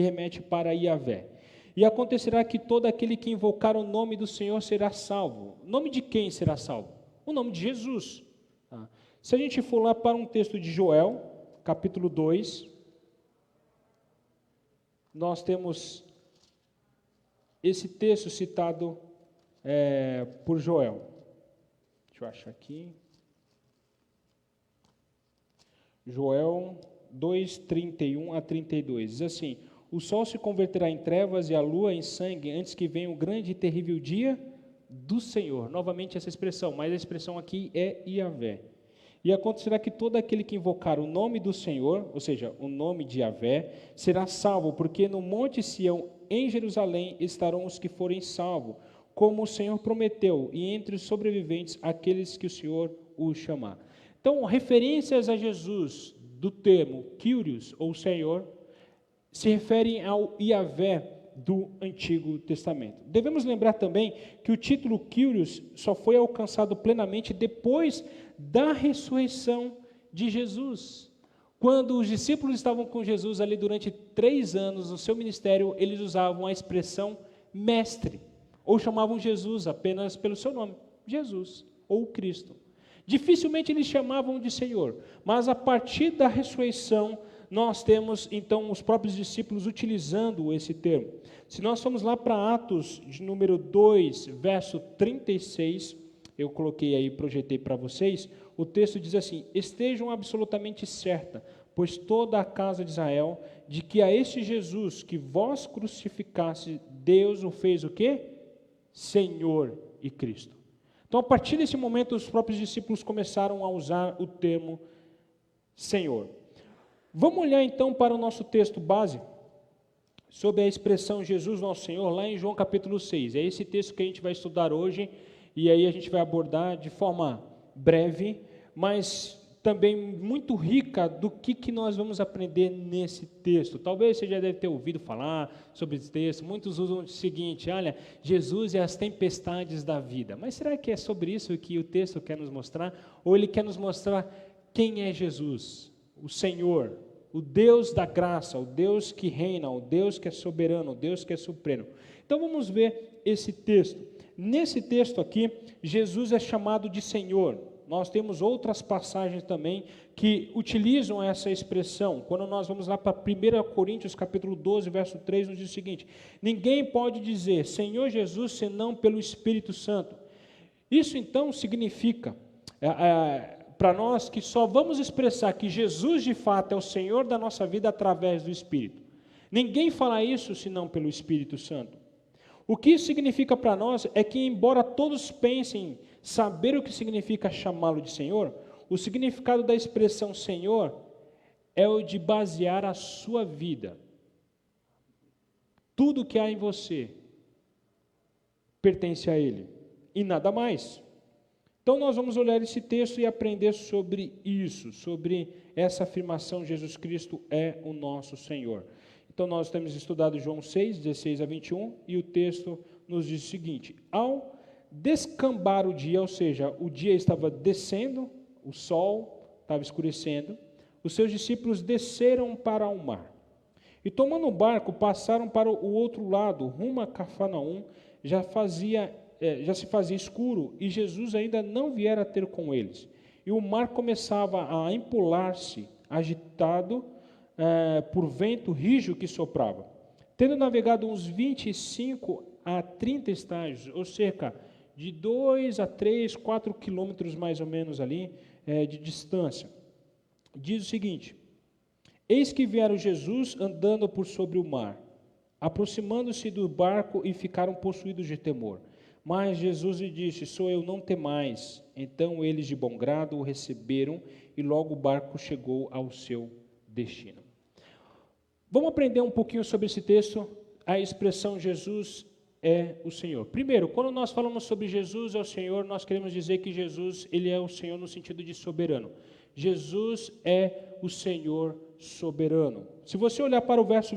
remete para Yahvé. E acontecerá que todo aquele que invocar o nome do Senhor será salvo. O nome de quem será salvo? O nome de Jesus. Tá? Se a gente for lá para um texto de Joel, capítulo 2, nós temos esse texto citado por Joel. Deixa eu achar aqui. Joel 2, 31 a 32. Diz assim: o sol se converterá em trevas e a lua em sangue, antes que venha o grande e terrível dia do Senhor. Novamente essa expressão, mas a expressão aqui é Yahvé. E acontecerá que todo aquele que invocar o nome do Senhor, ou seja, o nome de Yahvé, será salvo, porque no monte Sião, em Jerusalém, estarão os que forem salvos, como o Senhor prometeu, e entre os sobreviventes, aqueles que o Senhor os chamar. Então, referências a Jesus do termo Kyrios, ou Senhor, se referem ao Yahvé do Antigo Testamento. Devemos lembrar também que o título Kyrios só foi alcançado plenamente depois da ressurreição de Jesus. Quando os discípulos estavam com Jesus ali durante 3 anos no seu ministério, eles usavam a expressão mestre, ou chamavam Jesus apenas pelo seu nome, Jesus, ou Cristo. Dificilmente eles chamavam de Senhor, mas a partir da ressurreição, nós temos, então, os próprios discípulos utilizando esse termo. Se nós formos lá para Atos, de número 2, verso 36, eu coloquei aí, projetei para vocês, o texto diz assim: estejam absolutamente certa, pois toda a casa de Israel, de que a este Jesus que vós crucificaste, Deus o fez o quê? Senhor e Cristo. Então, a partir desse momento, os próprios discípulos começaram a usar o termo Senhor. Vamos olhar então para o nosso texto base, sobre a expressão Jesus nosso Senhor, lá em João capítulo 6. É esse texto que a gente vai estudar hoje, e aí a gente vai abordar de forma breve, mas também muito rica do que nós vamos aprender nesse texto. Talvez você já deve ter ouvido falar sobre esse texto. Muitos usam o seguinte: olha, Jesus é as tempestades da vida. Mas será que é sobre isso que o texto quer nos mostrar? Ou ele quer nos mostrar quem é Jesus? O Senhor, o Deus da graça, o Deus que reina, o Deus que é soberano, o Deus que é supremo. Então vamos ver esse texto. Nesse texto aqui, Jesus é chamado de Senhor. Nós temos outras passagens também que utilizam essa expressão. Quando nós vamos lá para 1 Coríntios capítulo 12, verso 3, nos diz o seguinte: ninguém pode dizer Senhor Jesus senão pelo Espírito Santo. Isso então significa para nós que só vamos expressar que Jesus de fato é o Senhor da nossa vida através do Espírito. Ninguém fala isso senão pelo Espírito Santo. O que isso significa para nós é que, embora todos pensem saber o que significa chamá-lo de Senhor, o significado da expressão Senhor é o de basear a sua vida. Tudo que há em você, pertence a Ele, e nada mais. Então nós vamos olhar esse texto e aprender sobre isso, sobre essa afirmação: Jesus Cristo é o nosso Senhor. Então nós temos estudado João 6, 16 a 21, e o texto nos diz o seguinte: ao descambar o dia, ou seja, o dia estava descendo, o sol estava escurecendo, os seus discípulos desceram para o mar. E tomando um barco, passaram para o outro lado, rumo a Cafarnaum. Já se fazia escuro, e Jesus ainda não viera ter com eles. E o mar começava a empolar-se, agitado por vento rijo que soprava. Tendo navegado uns 25 a 30 estágios, ou cerca de 2 a 3, 4 quilômetros mais ou menos ali de distância, diz o seguinte: eis que vieram Jesus andando por sobre o mar, aproximando-se do barco, e ficaram possuídos de temor. Mas Jesus lhe disse: sou eu, não temais. Então eles de bom grado o receberam, e logo o barco chegou ao seu destino. Vamos aprender um pouquinho sobre esse texto, a expressão Jesus é o Senhor. Primeiro, quando nós falamos sobre Jesus é o Senhor, nós queremos dizer que Jesus, ele é o Senhor no sentido de soberano. Jesus é o Senhor soberano. Se você olhar para o verso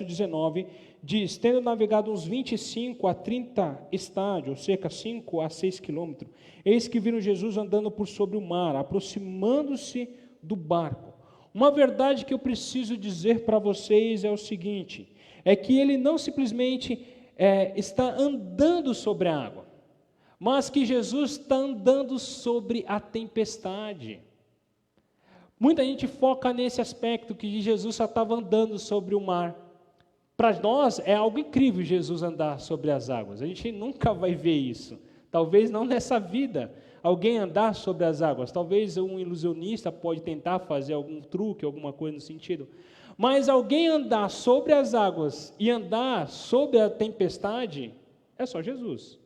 19, diz: tendo navegado uns 25 a 30 estádios, cerca 5 a 6 quilômetros, eis que viram Jesus andando por sobre o mar, aproximando-se do barco. Uma verdade que eu preciso dizer para vocês é o seguinte: é que ele não simplesmente está andando sobre a água, mas que Jesus está andando sobre a tempestade. Muita gente foca nesse aspecto, que Jesus só estava andando sobre o mar. Para nós é algo incrível Jesus andar sobre as águas. A gente nunca vai ver isso. Talvez não nessa vida, alguém andar sobre as águas. Talvez um ilusionista pode tentar fazer algum truque, alguma coisa no sentido. Mas alguém andar sobre as águas e andar sobre a tempestade, é só Jesus.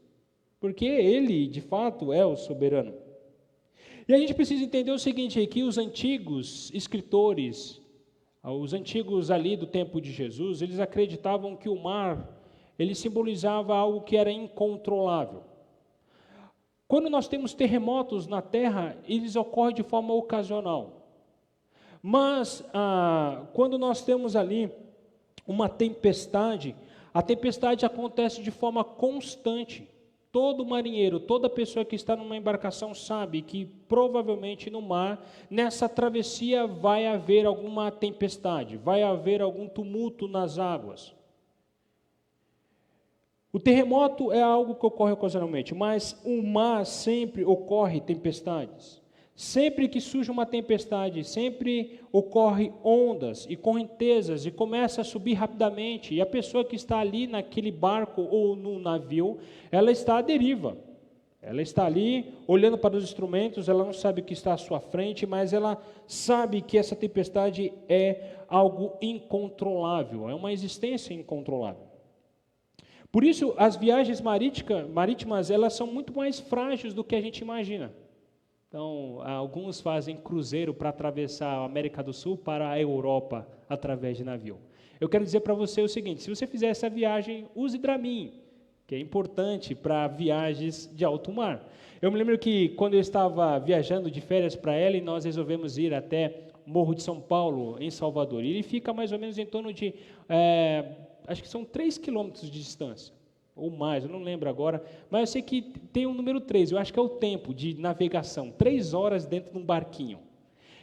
Porque Ele, de fato, é o soberano. E a gente precisa entender o seguinte, que os antigos escritores, os antigos ali do tempo de Jesus, eles acreditavam que o mar, ele simbolizava algo que era incontrolável. Quando nós temos terremotos na Terra, eles ocorrem de forma ocasional. Mas, quando nós temos ali uma tempestade, a tempestade acontece de forma constante. Todo marinheiro, toda pessoa que está numa embarcação sabe que provavelmente no mar, nessa travessia vai haver alguma tempestade, vai haver algum tumulto nas águas. O terremoto é algo que ocorre ocasionalmente, mas o mar sempre ocorre tempestades. Sempre que surge uma tempestade, sempre ocorre ondas e correntezas e começa a subir rapidamente. E a pessoa que está ali naquele barco ou no navio, ela está à deriva. Ela está ali olhando para os instrumentos, ela não sabe o que está à sua frente, mas ela sabe que essa tempestade é algo incontrolável, é uma existência incontrolável. Por isso, as viagens marítimas, elas são muito mais frágeis do que a gente imagina. Então, alguns fazem cruzeiro para atravessar a América do Sul para a Europa através de navio. Eu quero dizer para você o seguinte: se você fizer essa viagem, use Dramin, que é importante para viagens de alto mar. Eu me lembro que quando eu estava viajando de férias para ela, nós resolvemos ir até Morro de São Paulo, em Salvador. E ele fica mais ou menos em torno de, acho que são 3 quilômetros de distância. Ou mais, eu não lembro agora, mas eu sei que tem um número 3, eu acho que é o tempo de navegação, 3 horas dentro de um barquinho.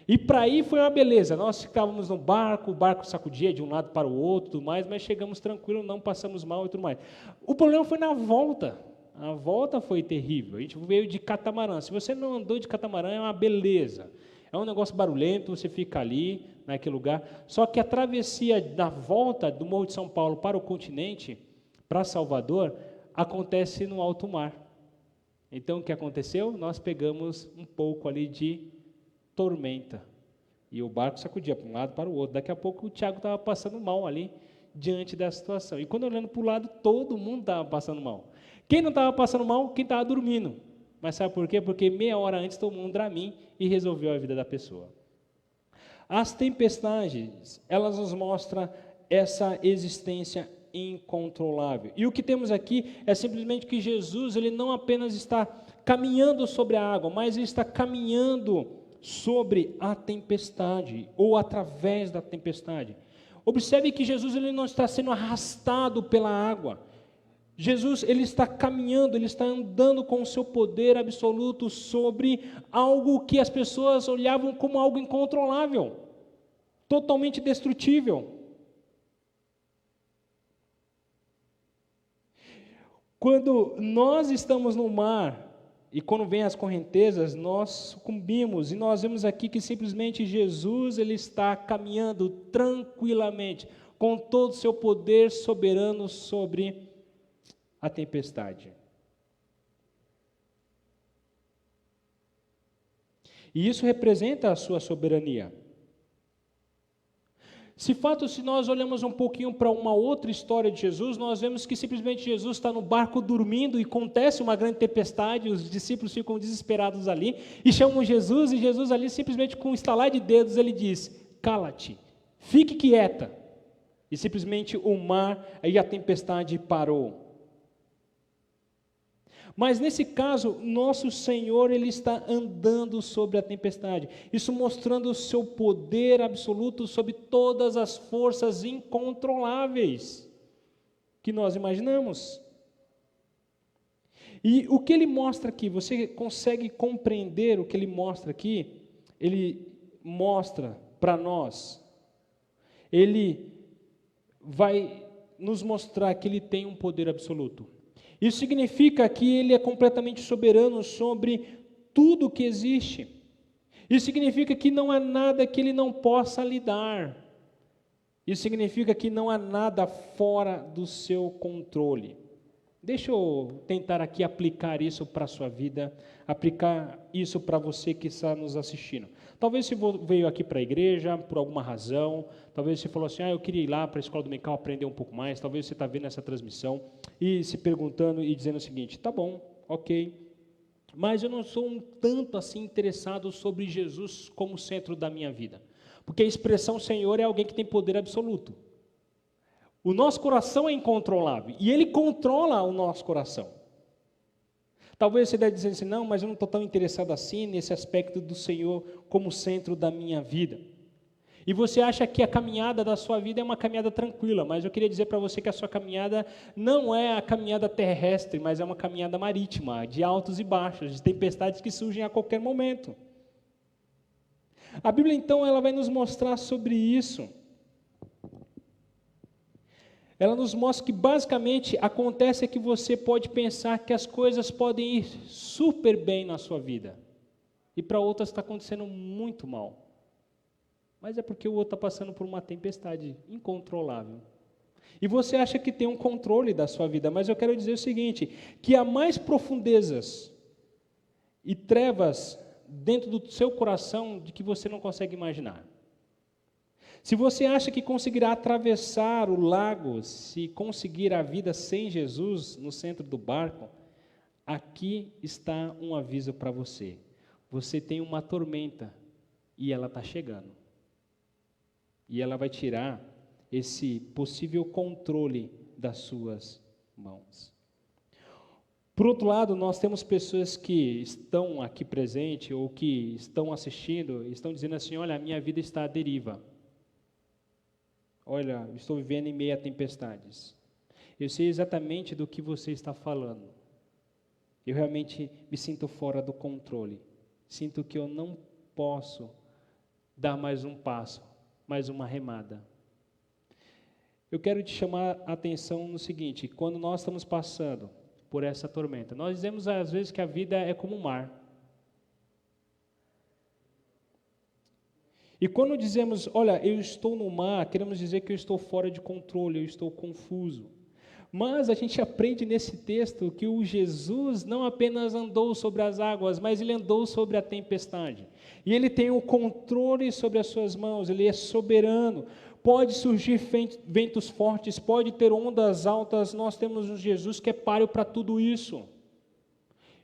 E para ir foi uma beleza, nós ficávamos no barco, o barco sacudia de um lado para o outro, tudo mais, mas chegamos tranquilo, não passamos mal e tudo mais. O problema foi na volta, a volta foi terrível, a gente veio de catamarã. Se você não andou de catamarã, é uma beleza, é um negócio barulhento, você fica ali, naquele lugar, só que a travessia da volta do Morro de São Paulo para o continente, para Salvador, acontece no alto mar. Então, o que aconteceu? Nós pegamos um pouco ali de tormenta. E o barco sacudia para um lado para o outro. Daqui a pouco o Tiago estava passando mal ali, diante da situação. E quando olhando para o lado, todo mundo estava passando mal. Quem não estava passando mal? Quem estava dormindo. Mas sabe por quê? Porque meia hora antes tomou um Dramin e resolveu a vida da pessoa. As tempestades, elas nos mostram essa existência incontrolável. E o que temos aqui é simplesmente que Jesus, ele não apenas está caminhando sobre a água, mas ele está caminhando sobre a tempestade, ou através da tempestade. Observe que Jesus, ele não está sendo arrastado pela água. Jesus, ele está caminhando, ele está andando com o seu poder absoluto sobre algo que as pessoas olhavam como algo incontrolável, totalmente destrutível. Quando nós estamos no mar, e quando vem as correntezas, nós sucumbimos, e nós vemos aqui que simplesmente Jesus, ele está caminhando tranquilamente, com todo o seu poder soberano sobre a tempestade. E isso representa a sua soberania. Se nós olhamos um pouquinho para uma outra história de Jesus, nós vemos que simplesmente Jesus está no barco dormindo e acontece uma grande tempestade, os discípulos ficam desesperados ali e chamam Jesus, e Jesus ali simplesmente com um estalar de dedos ele diz: cala-te, fique quieta. E simplesmente o mar e a tempestade parou. Mas nesse caso, nosso Senhor, ele está andando sobre a tempestade, isso mostrando o seu poder absoluto sobre todas as forças incontroláveis que nós imaginamos. E o que ele mostra aqui, você consegue compreender o que ele mostra aqui? Ele mostra para nós, ele vai nos mostrar que ele tem um poder absoluto. Isso significa que ele é completamente soberano sobre tudo que existe. Isso significa que não há nada que ele não possa lidar. Isso significa que não há nada fora do seu controle. Deixa eu tentar aqui aplicar isso para a sua vida, aplicar isso para você que está nos assistindo. Talvez você veio aqui para a igreja por alguma razão, talvez você falou assim, eu queria ir lá para a escola dominical aprender um pouco mais, talvez você está vendo essa transmissão e se perguntando e dizendo o seguinte, tá bom, ok, mas eu não sou um tanto assim interessado sobre Jesus como centro da minha vida, porque a expressão Senhor é alguém que tem poder absoluto. O nosso coração é incontrolável e Ele controla o nosso coração. Talvez você deve dizer assim, não, mas eu não estou tão interessado assim nesse aspecto do Senhor como centro da minha vida. E você acha que a caminhada da sua vida é uma caminhada tranquila, mas eu queria dizer para você que a sua caminhada não é a caminhada terrestre, mas é uma caminhada marítima, de altos e baixos, de tempestades que surgem a qualquer momento. A Bíblia, então, ela vai nos mostrar sobre isso. Ela nos mostra que, basicamente, acontece que você pode pensar que as coisas podem ir super bem na sua vida. E para outras está acontecendo muito mal. Mas é porque o outro está passando por uma tempestade incontrolável. E você acha que tem um controle da sua vida, mas eu quero dizer o seguinte, que há mais profundezas e trevas dentro do seu coração de que você não consegue imaginar. Se você acha que conseguirá atravessar o lago, se conseguir a vida sem Jesus no centro do barco, aqui está um aviso para você. Você tem uma tormenta e ela está chegando. E ela vai tirar esse possível controle das suas mãos. Por outro lado, nós temos pessoas que estão aqui presentes ou que estão assistindo e estão dizendo assim, olha, a minha vida está à deriva. Olha, estou vivendo em meio a tempestades. Eu sei exatamente do que você está falando. Eu realmente me sinto fora do controle. Sinto que eu não posso dar mais um passo, mais uma remada. Eu quero te chamar a atenção no seguinte, quando nós estamos passando por essa tormenta, nós dizemos às vezes que a vida é como um mar. E quando dizemos, olha, eu estou no mar, queremos dizer que eu estou fora de controle, eu estou confuso. Mas a gente aprende nesse texto que o Jesus não apenas andou sobre as águas, mas ele andou sobre a tempestade. E ele tem o controle sobre as suas mãos, ele é soberano. Pode surgir ventos fortes, pode ter ondas altas, nós temos um Jesus que é páreo para tudo isso.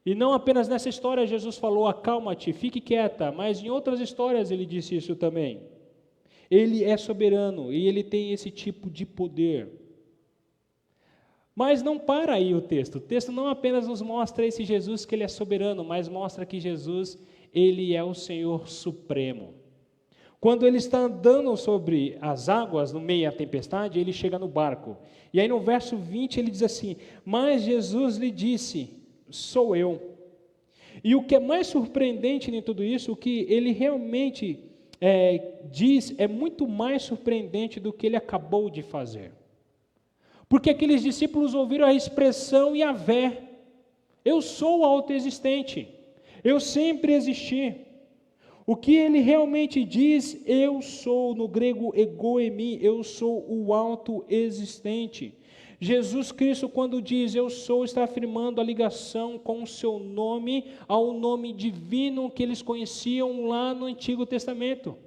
E não apenas nessa história Jesus falou, acalma-te, fique quieta, mas em outras histórias ele disse isso também. Ele é soberano e ele tem esse tipo de poder. Mas não para aí o texto. O texto não apenas nos mostra esse Jesus que ele é soberano, mas mostra que Jesus, ele é o Senhor supremo. Quando ele está andando sobre as águas, no meio da tempestade, ele chega no barco. E aí no verso 20 ele diz assim: mas Jesus lhe disse, sou eu. E o que é mais surpreendente em tudo isso, o que ele realmente diz, é muito mais surpreendente do que ele acabou de fazer. Porque aqueles discípulos ouviram a expressão Yahvé, eu sou o autoexistente, eu sempre existi. O que ele realmente diz, eu sou, no grego egoemi, eu sou o autoexistente. Jesus Cristo, quando diz eu sou, está afirmando a ligação com o seu nome ao nome divino que eles conheciam lá no Antigo Testamento.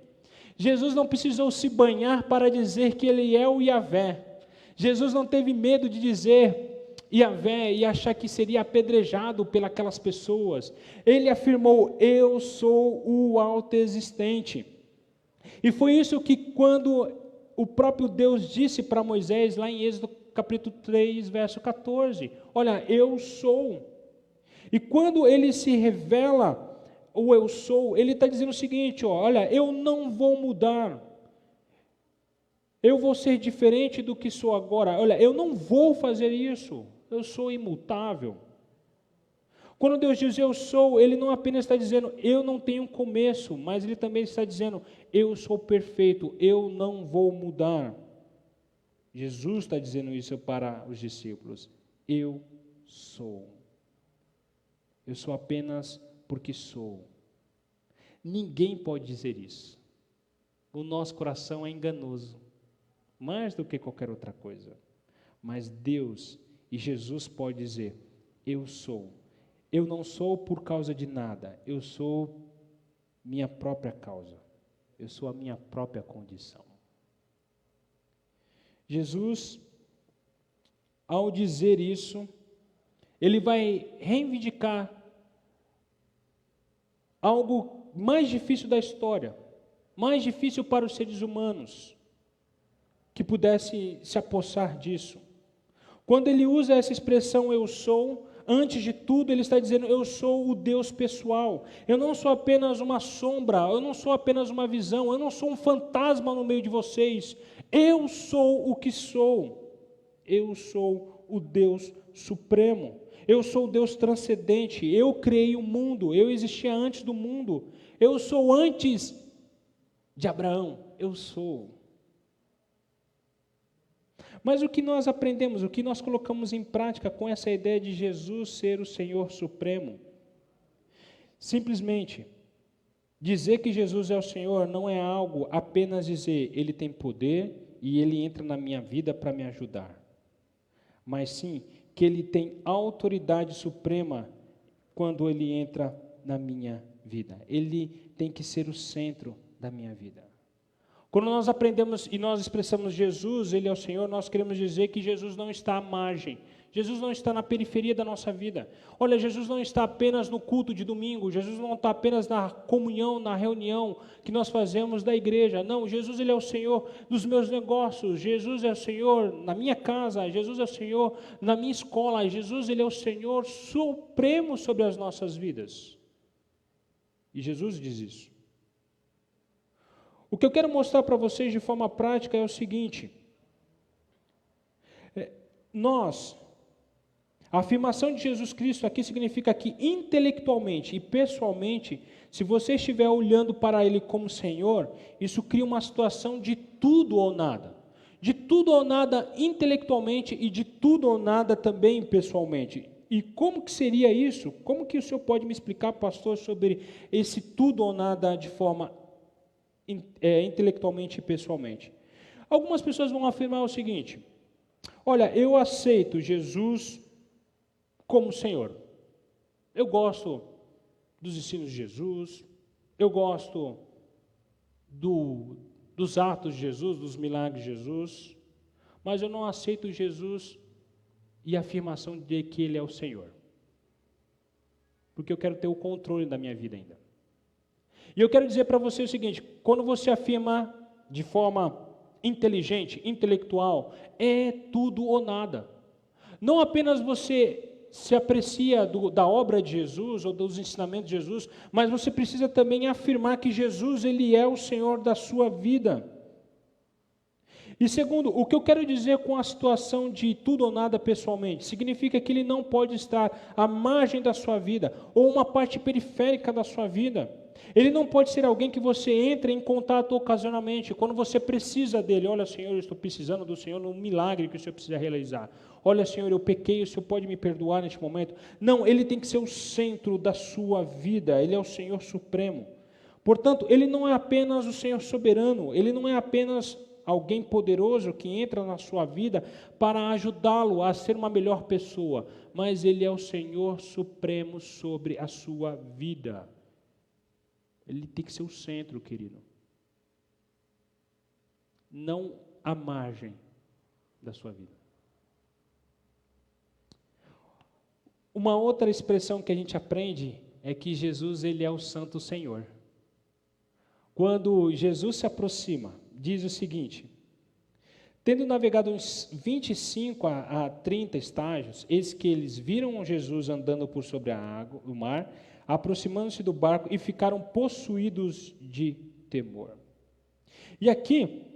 Jesus não precisou se banhar para dizer que ele é o Yahvé. Jesus não teve medo de dizer Yahvé e achar que seria apedrejado pelas pessoas. Ele afirmou, eu sou o autoexistente. E foi isso que quando o próprio Deus disse para Moisés, lá em Êxodo capítulo 3, verso 14, olha, eu sou. E quando ele se revela, o eu sou, ele está dizendo o seguinte, olha, eu não vou mudar. Eu vou ser diferente do que sou agora. Olha, eu não vou fazer isso. Eu sou imutável. Quando Deus diz eu sou, ele não apenas está dizendo eu não tenho começo, mas ele também está dizendo eu sou perfeito, eu não vou mudar. Jesus está dizendo isso para os discípulos. Eu sou. Eu sou apenas porque sou. Ninguém pode dizer isso. O nosso coração é enganoso, mais do que qualquer outra coisa. Mas Deus e Jesus pode dizer, eu sou. Eu não sou por causa de nada, eu sou minha própria causa. Eu sou a minha própria condição. Jesus, ao dizer isso, ele vai reivindicar algo mais difícil da história, mais difícil para os seres humanos, que pudesse se apossar disso. Quando ele usa essa expressão eu sou, antes de tudo ele está dizendo eu sou o Deus pessoal, eu não sou apenas uma sombra, eu não sou apenas uma visão, eu não sou um fantasma no meio de vocês, eu sou o que sou, eu sou o Deus supremo, eu sou o Deus transcendente, eu criei o mundo, eu existia antes do mundo, eu sou antes de Abraão, eu sou. Mas o que nós aprendemos, o que nós colocamos em prática com essa ideia de Jesus ser o Senhor Supremo? Simplesmente, dizer que Jesus é o Senhor não é algo apenas dizer, Ele tem poder e Ele entra na minha vida para me ajudar. Mas sim, que Ele tem autoridade suprema quando Ele entra na minha vida. Ele tem que ser o centro da minha vida. Quando nós aprendemos e nós expressamos Jesus, Ele é o Senhor, nós queremos dizer que Jesus não está à margem, Jesus não está na periferia da nossa vida. Olha, Jesus não está apenas no culto de domingo, Jesus não está apenas na comunhão, na reunião que nós fazemos da igreja. Não, Jesus Ele é o Senhor dos meus negócios, Jesus é o Senhor na minha casa, Jesus é o Senhor na minha escola, Jesus Ele é o Senhor supremo sobre as nossas vidas. E Jesus diz isso. O que eu quero mostrar para vocês de forma prática é o seguinte, a afirmação de Jesus Cristo aqui significa que intelectualmente e pessoalmente, se você estiver olhando para Ele como Senhor, isso cria uma situação de tudo ou nada. De tudo ou nada intelectualmente e de tudo ou nada também pessoalmente. E como que seria isso? Como que o senhor pode me explicar, pastor, sobre esse tudo ou nada de forma intelectualmente e pessoalmente? Algumas pessoas vão afirmar o seguinte, olha, eu aceito Jesus como Senhor, eu gosto dos ensinos de Jesus, eu gosto dos atos de Jesus, dos milagres de Jesus, mas eu não aceito Jesus e a afirmação de que Ele é o Senhor, porque eu quero ter o controle da minha vida ainda. E eu quero dizer para você o seguinte, quando você afirma de forma inteligente, intelectual, é tudo ou nada. Não apenas você se aprecia da obra de Jesus ou dos ensinamentos de Jesus, mas você precisa também afirmar que Jesus, Ele é o Senhor da sua vida. E segundo, o que eu quero dizer com a situação de tudo ou nada pessoalmente? Significa que Ele não pode estar à margem da sua vida, ou uma parte periférica da sua vida. Ele não pode ser alguém que você entre em contato ocasionalmente, quando você precisa dele. Olha, Senhor, eu estou precisando do Senhor num milagre que o Senhor precisa realizar. Olha, Senhor, eu pequei, o Senhor pode me perdoar neste momento? Não, Ele tem que ser o centro da sua vida, Ele é o Senhor supremo. Portanto, Ele não é apenas o Senhor soberano, Ele não é apenas alguém poderoso que entra na sua vida para ajudá-lo a ser uma melhor pessoa, mas Ele é o Senhor supremo sobre a sua vida. Ele tem que ser o centro, querido. Não a margem da sua vida. Uma outra expressão que a gente aprende é que Jesus, Ele é o Santo Senhor. Quando Jesus se aproxima, diz o seguinte: tendo navegado uns 25 a 30 estágios, eis que eles viram Jesus andando por sobre a água, o mar, aproximando-se do barco e ficaram possuídos de temor. E aqui,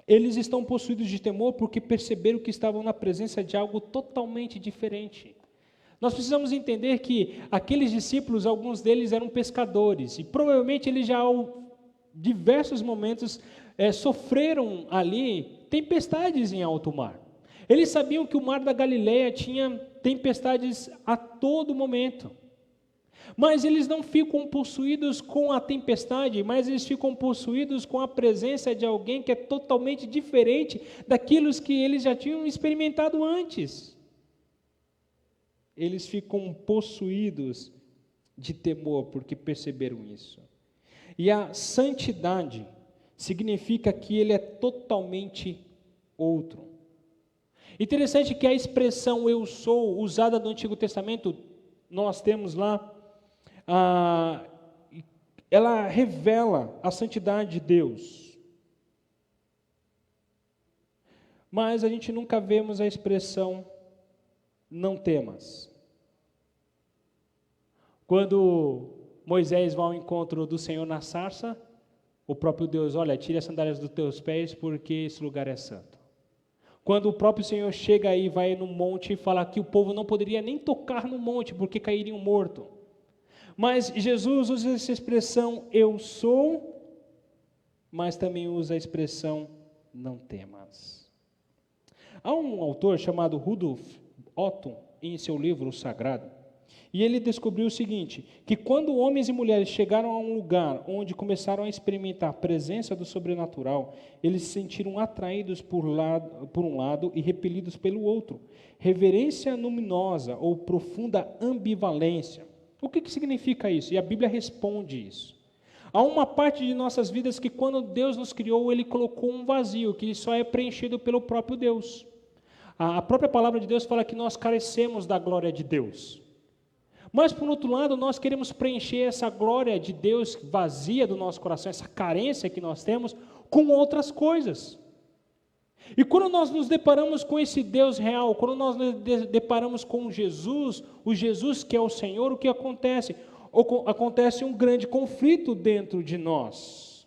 eles estão possuídos de temor porque perceberam que estavam na presença de algo totalmente diferente. Nós precisamos entender que aqueles discípulos, alguns deles eram pescadores, e provavelmente eles já, em diversos momentos, sofreram ali tempestades em alto mar. Eles sabiam que o mar da Galileia tinha tempestades a todo momento. Mas eles não ficam possuídos com a tempestade, mas eles ficam possuídos com a presença de alguém que é totalmente diferente daquilo que eles já tinham experimentado antes. Eles ficam possuídos de temor porque perceberam isso. E a santidade significa que ele é totalmente outro. Interessante que a expressão eu sou, usada no Antigo Testamento, nós temos lá, ela revela a santidade de Deus. Mas a gente nunca vemos a expressão não temas. Quando Moisés vai ao encontro do Senhor na sarça, o próprio Deus, olha, tire as sandálias dos teus pés porque esse lugar é santo. Quando o próprio Senhor chega aí, vai no monte e fala que o povo não poderia nem tocar no monte porque cairiam morto. Mas Jesus usa essa expressão eu sou, mas também usa a expressão não temas. Há um autor chamado Rudolf Otto, em seu livro Sagrado, e ele descobriu o seguinte, que quando homens e mulheres chegaram a um lugar onde começaram a experimentar a presença do sobrenatural, eles se sentiram atraídos por um lado e repelidos pelo outro. Reverência luminosa ou profunda ambivalência. O que significa isso? E a Bíblia responde isso. Há uma parte de nossas vidas que quando Deus nos criou, Ele colocou um vazio, que só é preenchido pelo próprio Deus. A própria palavra de Deus fala que nós carecemos da glória de Deus. Mas, por outro lado, nós queremos preencher essa glória de Deus vazia do nosso coração, essa carência que nós temos, com outras coisas. E quando nós nos deparamos com esse Deus real, quando nós nos deparamos com Jesus, o Jesus que é o Senhor, o que acontece? Acontece um grande conflito dentro de nós.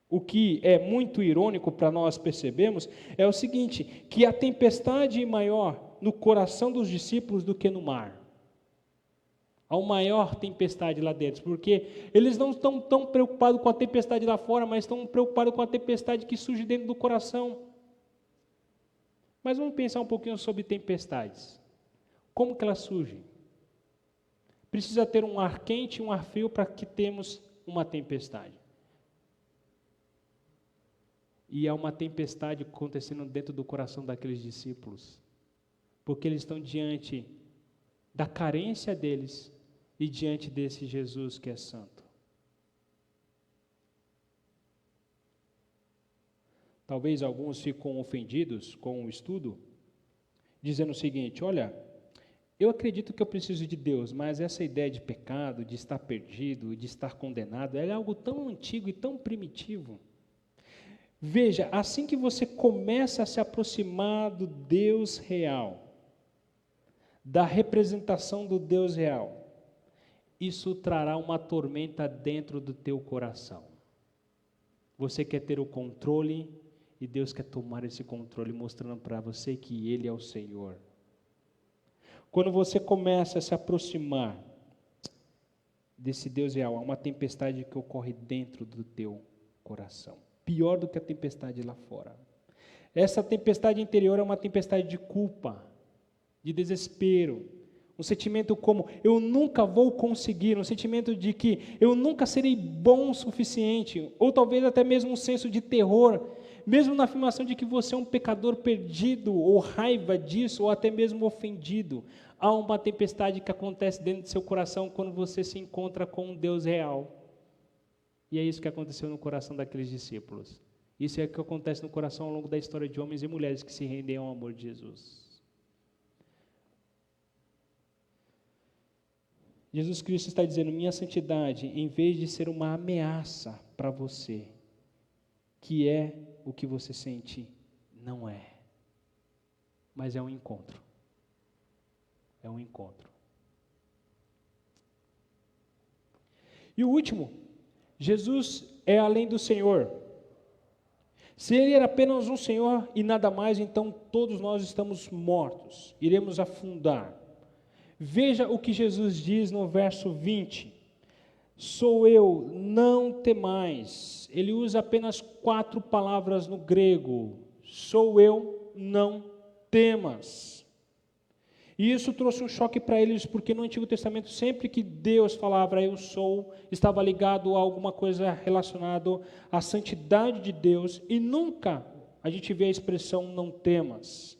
O que é muito irônico para nós percebermos é o seguinte, que a tempestade é maior no coração dos discípulos do que no mar. Há uma maior tempestade lá dentro, porque eles não estão tão preocupados com a tempestade lá fora, mas estão preocupados com a tempestade que surge dentro do coração. Mas vamos pensar um pouquinho sobre tempestades. Como que elas surgem? Precisa ter um ar quente e um ar frio para que temos uma tempestade. E há uma tempestade acontecendo dentro do coração daqueles discípulos, porque eles estão diante da carência deles e diante desse Jesus que é santo. Talvez alguns ficam ofendidos com o estudo, dizendo o seguinte, olha, eu acredito que eu preciso de Deus, mas essa ideia de pecado, de estar perdido, de estar condenado, é algo tão antigo e tão primitivo. Veja, assim que você começa a se aproximar do Deus real, da representação do Deus real, isso trará uma tormenta dentro do teu coração. Você quer ter o controle e Deus quer tomar esse controle, mostrando para você que Ele é o Senhor. Quando você começa a se aproximar desse Deus real, há uma tempestade que ocorre dentro do teu coração. Pior do que a tempestade lá fora. Essa tempestade interior é uma tempestade de culpa, de desespero, um sentimento como eu nunca vou conseguir, um sentimento de que eu nunca serei bom o suficiente, ou talvez até mesmo um senso de terror, mesmo na afirmação de que você é um pecador perdido, ou raiva disso, ou até mesmo ofendido. Há uma tempestade que acontece dentro do seu coração quando você se encontra com um Deus real. E é isso que aconteceu no coração daqueles discípulos. Isso é o que acontece no coração ao longo da história de homens e mulheres que se rendem ao amor de Jesus. Jesus Cristo está dizendo, minha santidade, em vez de ser uma ameaça para você, que é o que você sente, não é. Mas é um encontro. É um encontro. E o último, Jesus é além do Senhor. Se Ele era apenas um Senhor e nada mais, então todos nós estamos mortos, iremos afundar. Veja o que Jesus diz no verso 20. Sou eu, não temais. Ele usa apenas 4 palavras no grego. Sou eu, não temas. E isso trouxe um choque para eles, porque no Antigo Testamento, sempre que Deus falava eu sou, estava ligado a alguma coisa relacionada à santidade de Deus, e nunca a gente vê a expressão não temas.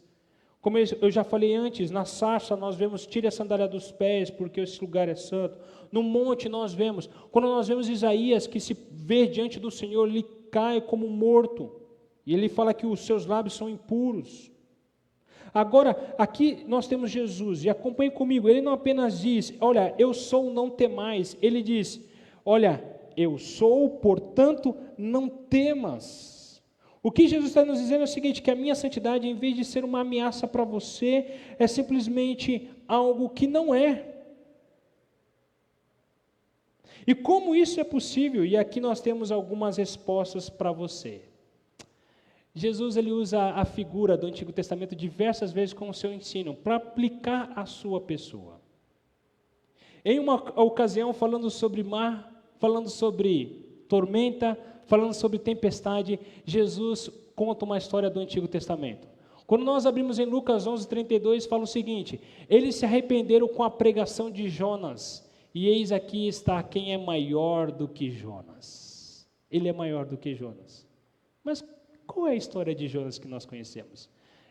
Como eu já falei antes, na sarça nós vemos tire a sandália dos pés, porque esse lugar é santo. No monte nós vemos, quando nós vemos Isaías que se vê diante do Senhor, ele cai como morto, e ele fala que os seus lábios são impuros. Agora, aqui nós temos Jesus, e acompanhe comigo, ele não apenas diz, olha, eu sou, não temais, ele diz, olha, eu sou, portanto, não temas. O que Jesus está nos dizendo é o seguinte, que a minha santidade, em vez de ser uma ameaça para você, é simplesmente algo que não é. E como isso é possível? E aqui nós temos algumas respostas para você. Jesus ele usa a figura do Antigo Testamento diversas vezes com o seu ensino, para aplicar à sua pessoa. Em uma ocasião, falando sobre mar, falando sobre tormenta, falando sobre tempestade, Jesus conta uma história do Antigo Testamento. Quando nós abrimos em Lucas 11:32, fala o seguinte, eles se arrependeram com a pregação de Jonas, e eis aqui está quem é maior do que Jonas. Ele é maior do que Jonas. Mas qual é a história de Jonas que nós conhecemos?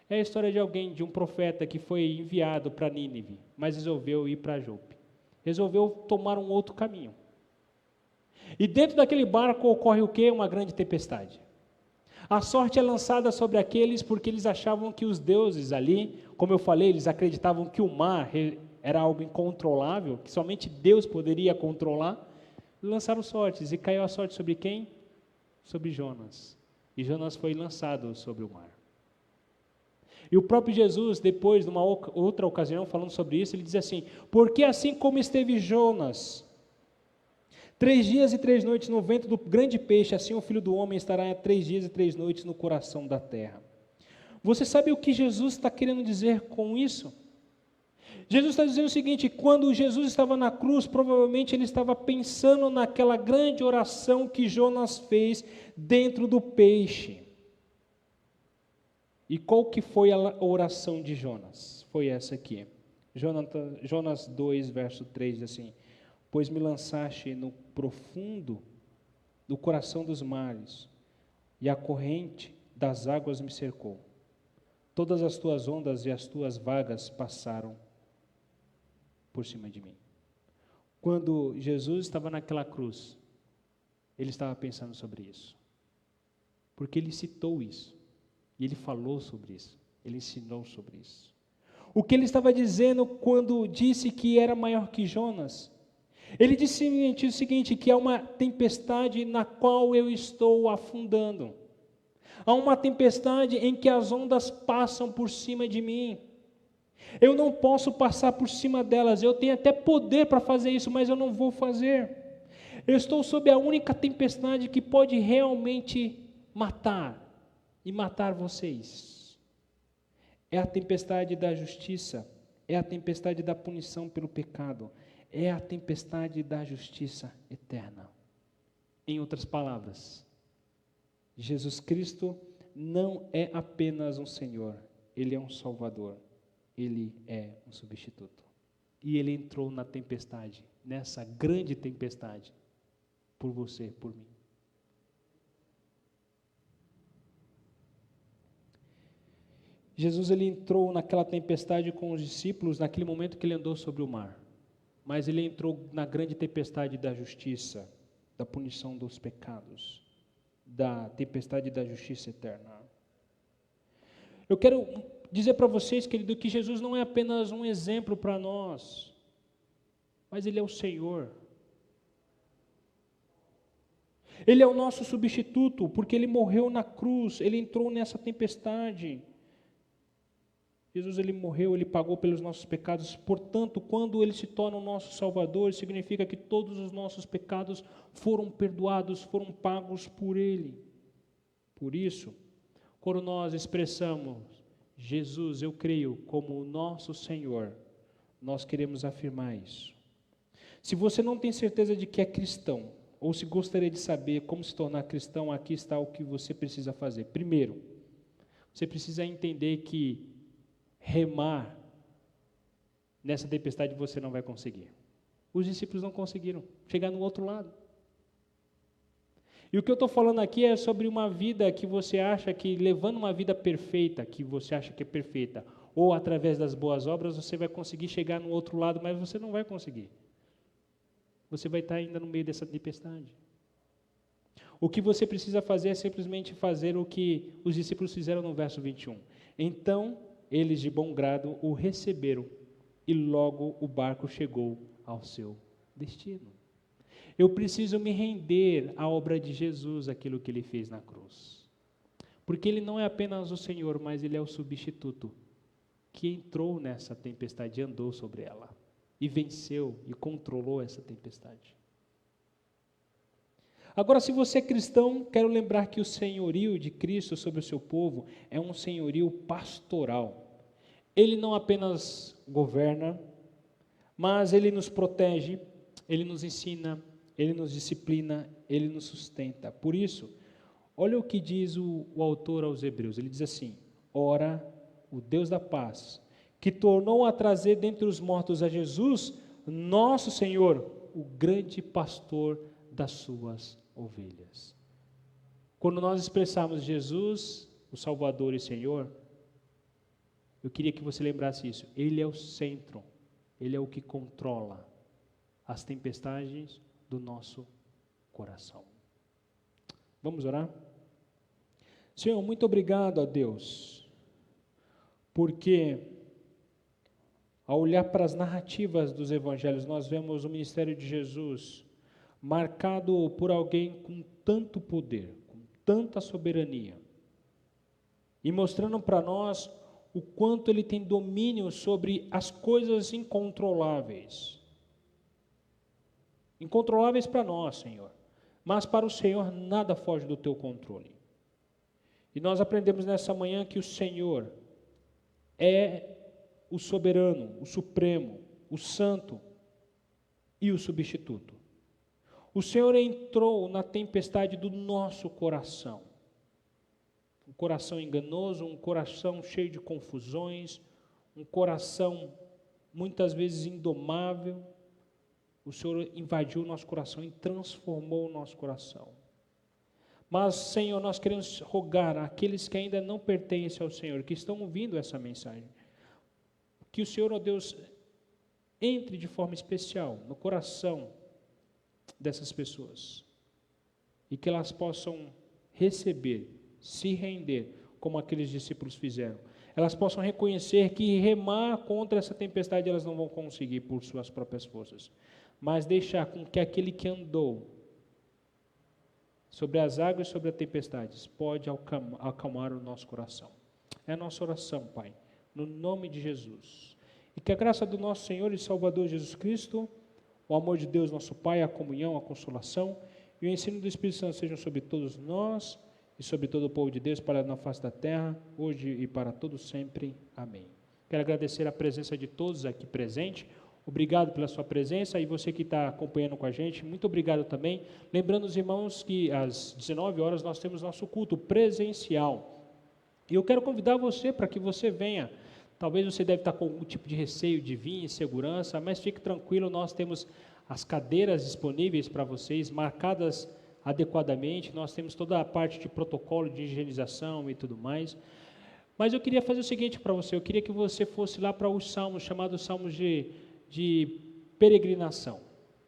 É a história de alguém, de um profeta que foi enviado para Nínive, mas resolveu ir para Jope. Resolveu tomar um outro caminho. E dentro daquele barco ocorre o quê? Uma grande tempestade. A sorte é lançada sobre aqueles porque eles achavam que os deuses ali, como eu falei, eles acreditavam que o mar era algo incontrolável, que somente Deus poderia controlar. Lançaram sortes, e caiu a sorte sobre quem? Sobre Jonas. E Jonas foi lançado sobre o mar. E o próprio Jesus, depois, numa outra ocasião, falando sobre isso, ele diz assim, porque assim como esteve Jonas 3 dias e 3 noites no ventre do grande peixe, assim o Filho do Homem estará 3 dias e 3 noites no coração da terra. Você sabe o que Jesus está querendo dizer com isso? Jesus está dizendo o seguinte, quando Jesus estava na cruz, provavelmente ele estava pensando naquela grande oração que Jonas fez dentro do peixe. E qual que foi a oração de Jonas? Foi essa aqui. Jonas 2, verso 3, diz assim, pois me lançaste no profundo do coração dos mares, e a corrente das águas me cercou. Todas as tuas ondas e as tuas vagas passaram por cima de mim. Quando Jesus estava naquela cruz, ele estava pensando sobre isso. Porque ele citou isso. E ele falou sobre isso. Ele ensinou sobre isso. O que ele estava dizendo quando disse que era maior que Jonas? Ele disse o seguinte, que há uma tempestade na qual eu estou afundando. Há uma tempestade em que as ondas passam por cima de mim. Eu não posso passar por cima delas. Eu tenho até poder para fazer isso, mas eu não vou fazer. Eu estou sob a única tempestade que pode realmente matar e matar vocês. É a tempestade da justiça, é a tempestade da punição pelo pecado, é a tempestade da justiça eterna. Em outras palavras, Jesus Cristo não é apenas um Senhor, Ele é um Salvador, Ele é um substituto. E Ele entrou na tempestade, nessa grande tempestade, por você, por mim. Jesus, Ele entrou naquela tempestade com os discípulos, naquele momento que Ele andou sobre o mar. Mas Ele entrou na grande tempestade da justiça, da punição dos pecados, da tempestade da justiça eterna. Eu quero dizer para vocês, querido, que Jesus não é apenas um exemplo para nós, mas Ele é o Senhor. Ele é o nosso substituto, porque Ele morreu na cruz, Ele entrou nessa tempestade. Jesus, Ele morreu, Ele pagou pelos nossos pecados, portanto, quando Ele se torna o nosso Salvador, significa que todos os nossos pecados foram perdoados, foram pagos por Ele. Por isso, quando nós expressamos Jesus, eu creio, como o nosso Senhor, nós queremos afirmar isso. Se você não tem certeza de que é cristão, ou se gostaria de saber como se tornar cristão, aqui está o que você precisa fazer. Primeiro, você precisa entender que remar nessa tempestade você não vai conseguir. Os discípulos não conseguiram chegar no outro lado. E o que eu estou falando aqui é sobre uma vida que você acha que, levando uma vida perfeita, que você acha que é perfeita, ou através das boas obras, você vai conseguir chegar no outro lado, mas você não vai conseguir. Você vai estar ainda no meio dessa tempestade. O que você precisa fazer é simplesmente fazer o que os discípulos fizeram no verso 21. Então, eles de bom grado o receberam e logo o barco chegou ao seu destino. Eu preciso me render à obra de Jesus, aquilo que Ele fez na cruz. Porque Ele não é apenas o Senhor, mas Ele é o substituto que entrou nessa tempestade e andou sobre ela. E venceu e controlou essa tempestade. Agora, se você é cristão, quero lembrar que o senhorio de Cristo sobre o seu povo é um senhorio pastoral. Ele não apenas governa, mas Ele nos protege, Ele nos ensina, Ele nos disciplina, Ele nos sustenta. Por isso, olha o que diz o autor aos Hebreus. Ele diz assim: ora, o Deus da paz, que tornou a trazer dentre os mortos a Jesus, nosso Senhor, o grande pastor das suas ovelhas. Quando nós expressarmos Jesus, o Salvador e Senhor, eu queria que você lembrasse isso. Ele é o centro, Ele é o que controla as tempestades do nosso coração. Vamos orar? Senhor, muito obrigado a Deus, porque ao olhar para as narrativas dos evangelhos, nós vemos o ministério de Jesus marcado por alguém com tanto poder, com tanta soberania, e mostrando para nós o quanto Ele tem domínio sobre as coisas incontroláveis. Incontroláveis para nós, Senhor, mas para o Senhor nada foge do Teu controle. E nós aprendemos nessa manhã que o Senhor é o soberano, o supremo, o santo e o substituto. O Senhor entrou na tempestade do nosso coração. Um coração enganoso, um coração cheio de confusões, um coração muitas vezes indomável. O Senhor invadiu o nosso coração e transformou o nosso coração. Mas, Senhor, nós queremos rogar àqueles que ainda não pertencem ao Senhor, que estão ouvindo essa mensagem, que o Senhor, ó Deus, entre de forma especial no coração dessas pessoas e que elas possam receber, se render, como aqueles discípulos fizeram. Elas possam reconhecer que remar contra essa tempestade elas não vão conseguir por suas próprias forças, mas deixar com que aquele que andou sobre as águas e sobre as tempestades pode acalmar o nosso coração. É a nossa oração, Pai, no nome de Jesus. E que a graça do nosso Senhor e Salvador Jesus Cristo, o amor de Deus, nosso Pai, a comunhão, a consolação e o ensino do Espírito Santo sejam sobre todos nós e sobre todo o povo de Deus, para na face da terra, hoje e para todos sempre. Amém. Quero agradecer a presença de todos aqui presentes. Obrigado pela sua presença, e você que está acompanhando com a gente, muito obrigado também. Lembrando os irmãos que às 19 horas nós temos nosso culto presencial. E eu quero convidar você para que você venha. Talvez você deve estar com algum tipo de receio de vir, insegurança, mas fique tranquilo, nós temos as cadeiras disponíveis para vocês, marcadas adequadamente, nós temos toda a parte de protocolo de higienização e tudo mais. Mas eu queria fazer o seguinte para você, eu queria que você fosse lá para os salmos, chamados salmos de peregrinação.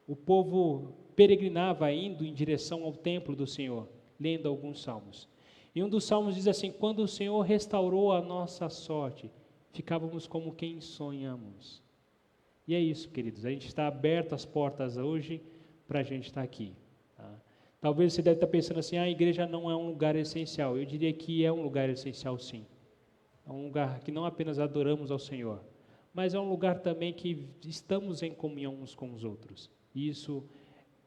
O povo peregrinava indo em direção ao templo do Senhor, lendo alguns salmos. E um dos salmos diz assim: quando o Senhor restaurou a nossa sorte, ficávamos como quem sonhamos. E é isso, queridos, a gente está aberto as portas hoje para a gente estar aqui. Tá? Talvez você deve estar pensando assim, a igreja não é um lugar essencial. Eu diria que é um lugar essencial, sim. É um lugar que não apenas adoramos ao Senhor, mas é um lugar também que estamos em comunhão uns com os outros. E isso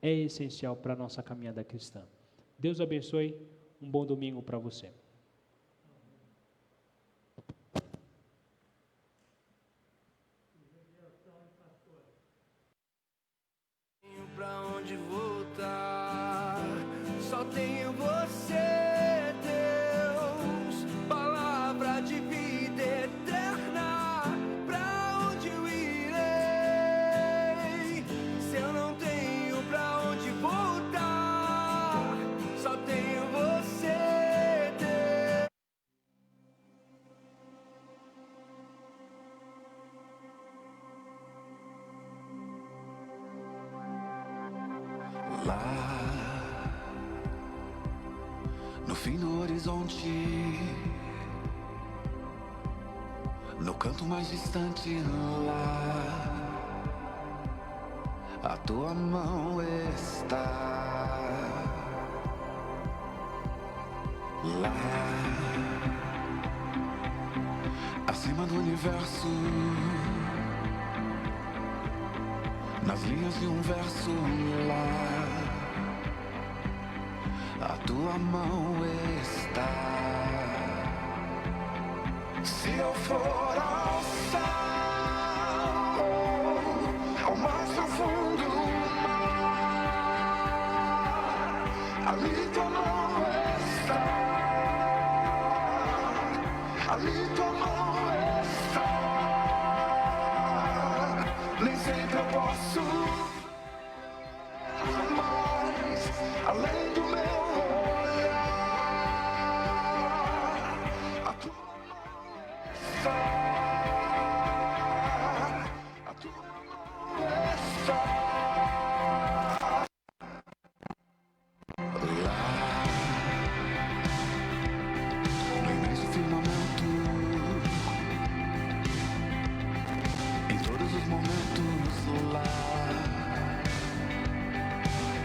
é essencial para a nossa caminhada cristã. Deus abençoe, um bom domingo para você. Pra onde voltar? Só tenho você, Deus, palavra de vida eterna. Pra onde eu irei? Se eu não tenho pra onde voltar, só tenho você, Deus. Lá no fim do horizonte, no canto mais distante, lá a tua mão está. Lá acima do universo, nas linhas de um verso, lá a tua mão está. Se eu for ao céu, ao mais profundo mar, ali tua mão está, ali tua mão está. Nem sempre eu posso ver mais além do meu olhar. A tua mão está, a tua mão está. Lá no imenso firmamento, em todos os momentos, lá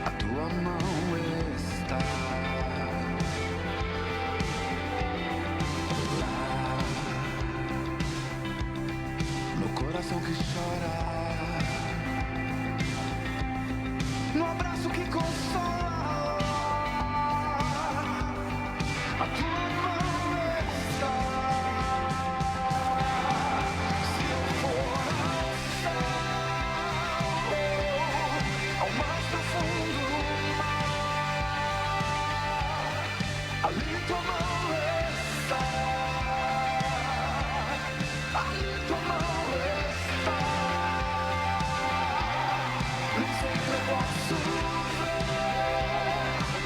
a tua mão está. Lá no coração que chora, no abraço que consola, a tua mão está. Se eu for ao céu, ao mais profundo mar, ali tua mão está, ali tua mão está. Nem sempre eu posso ver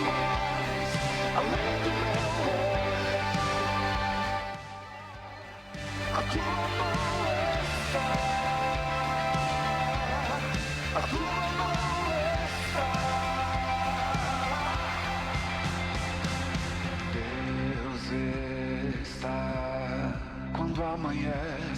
mais além do meu olhar. A tua mão está, a tua mão está. Deus está quando amanhece.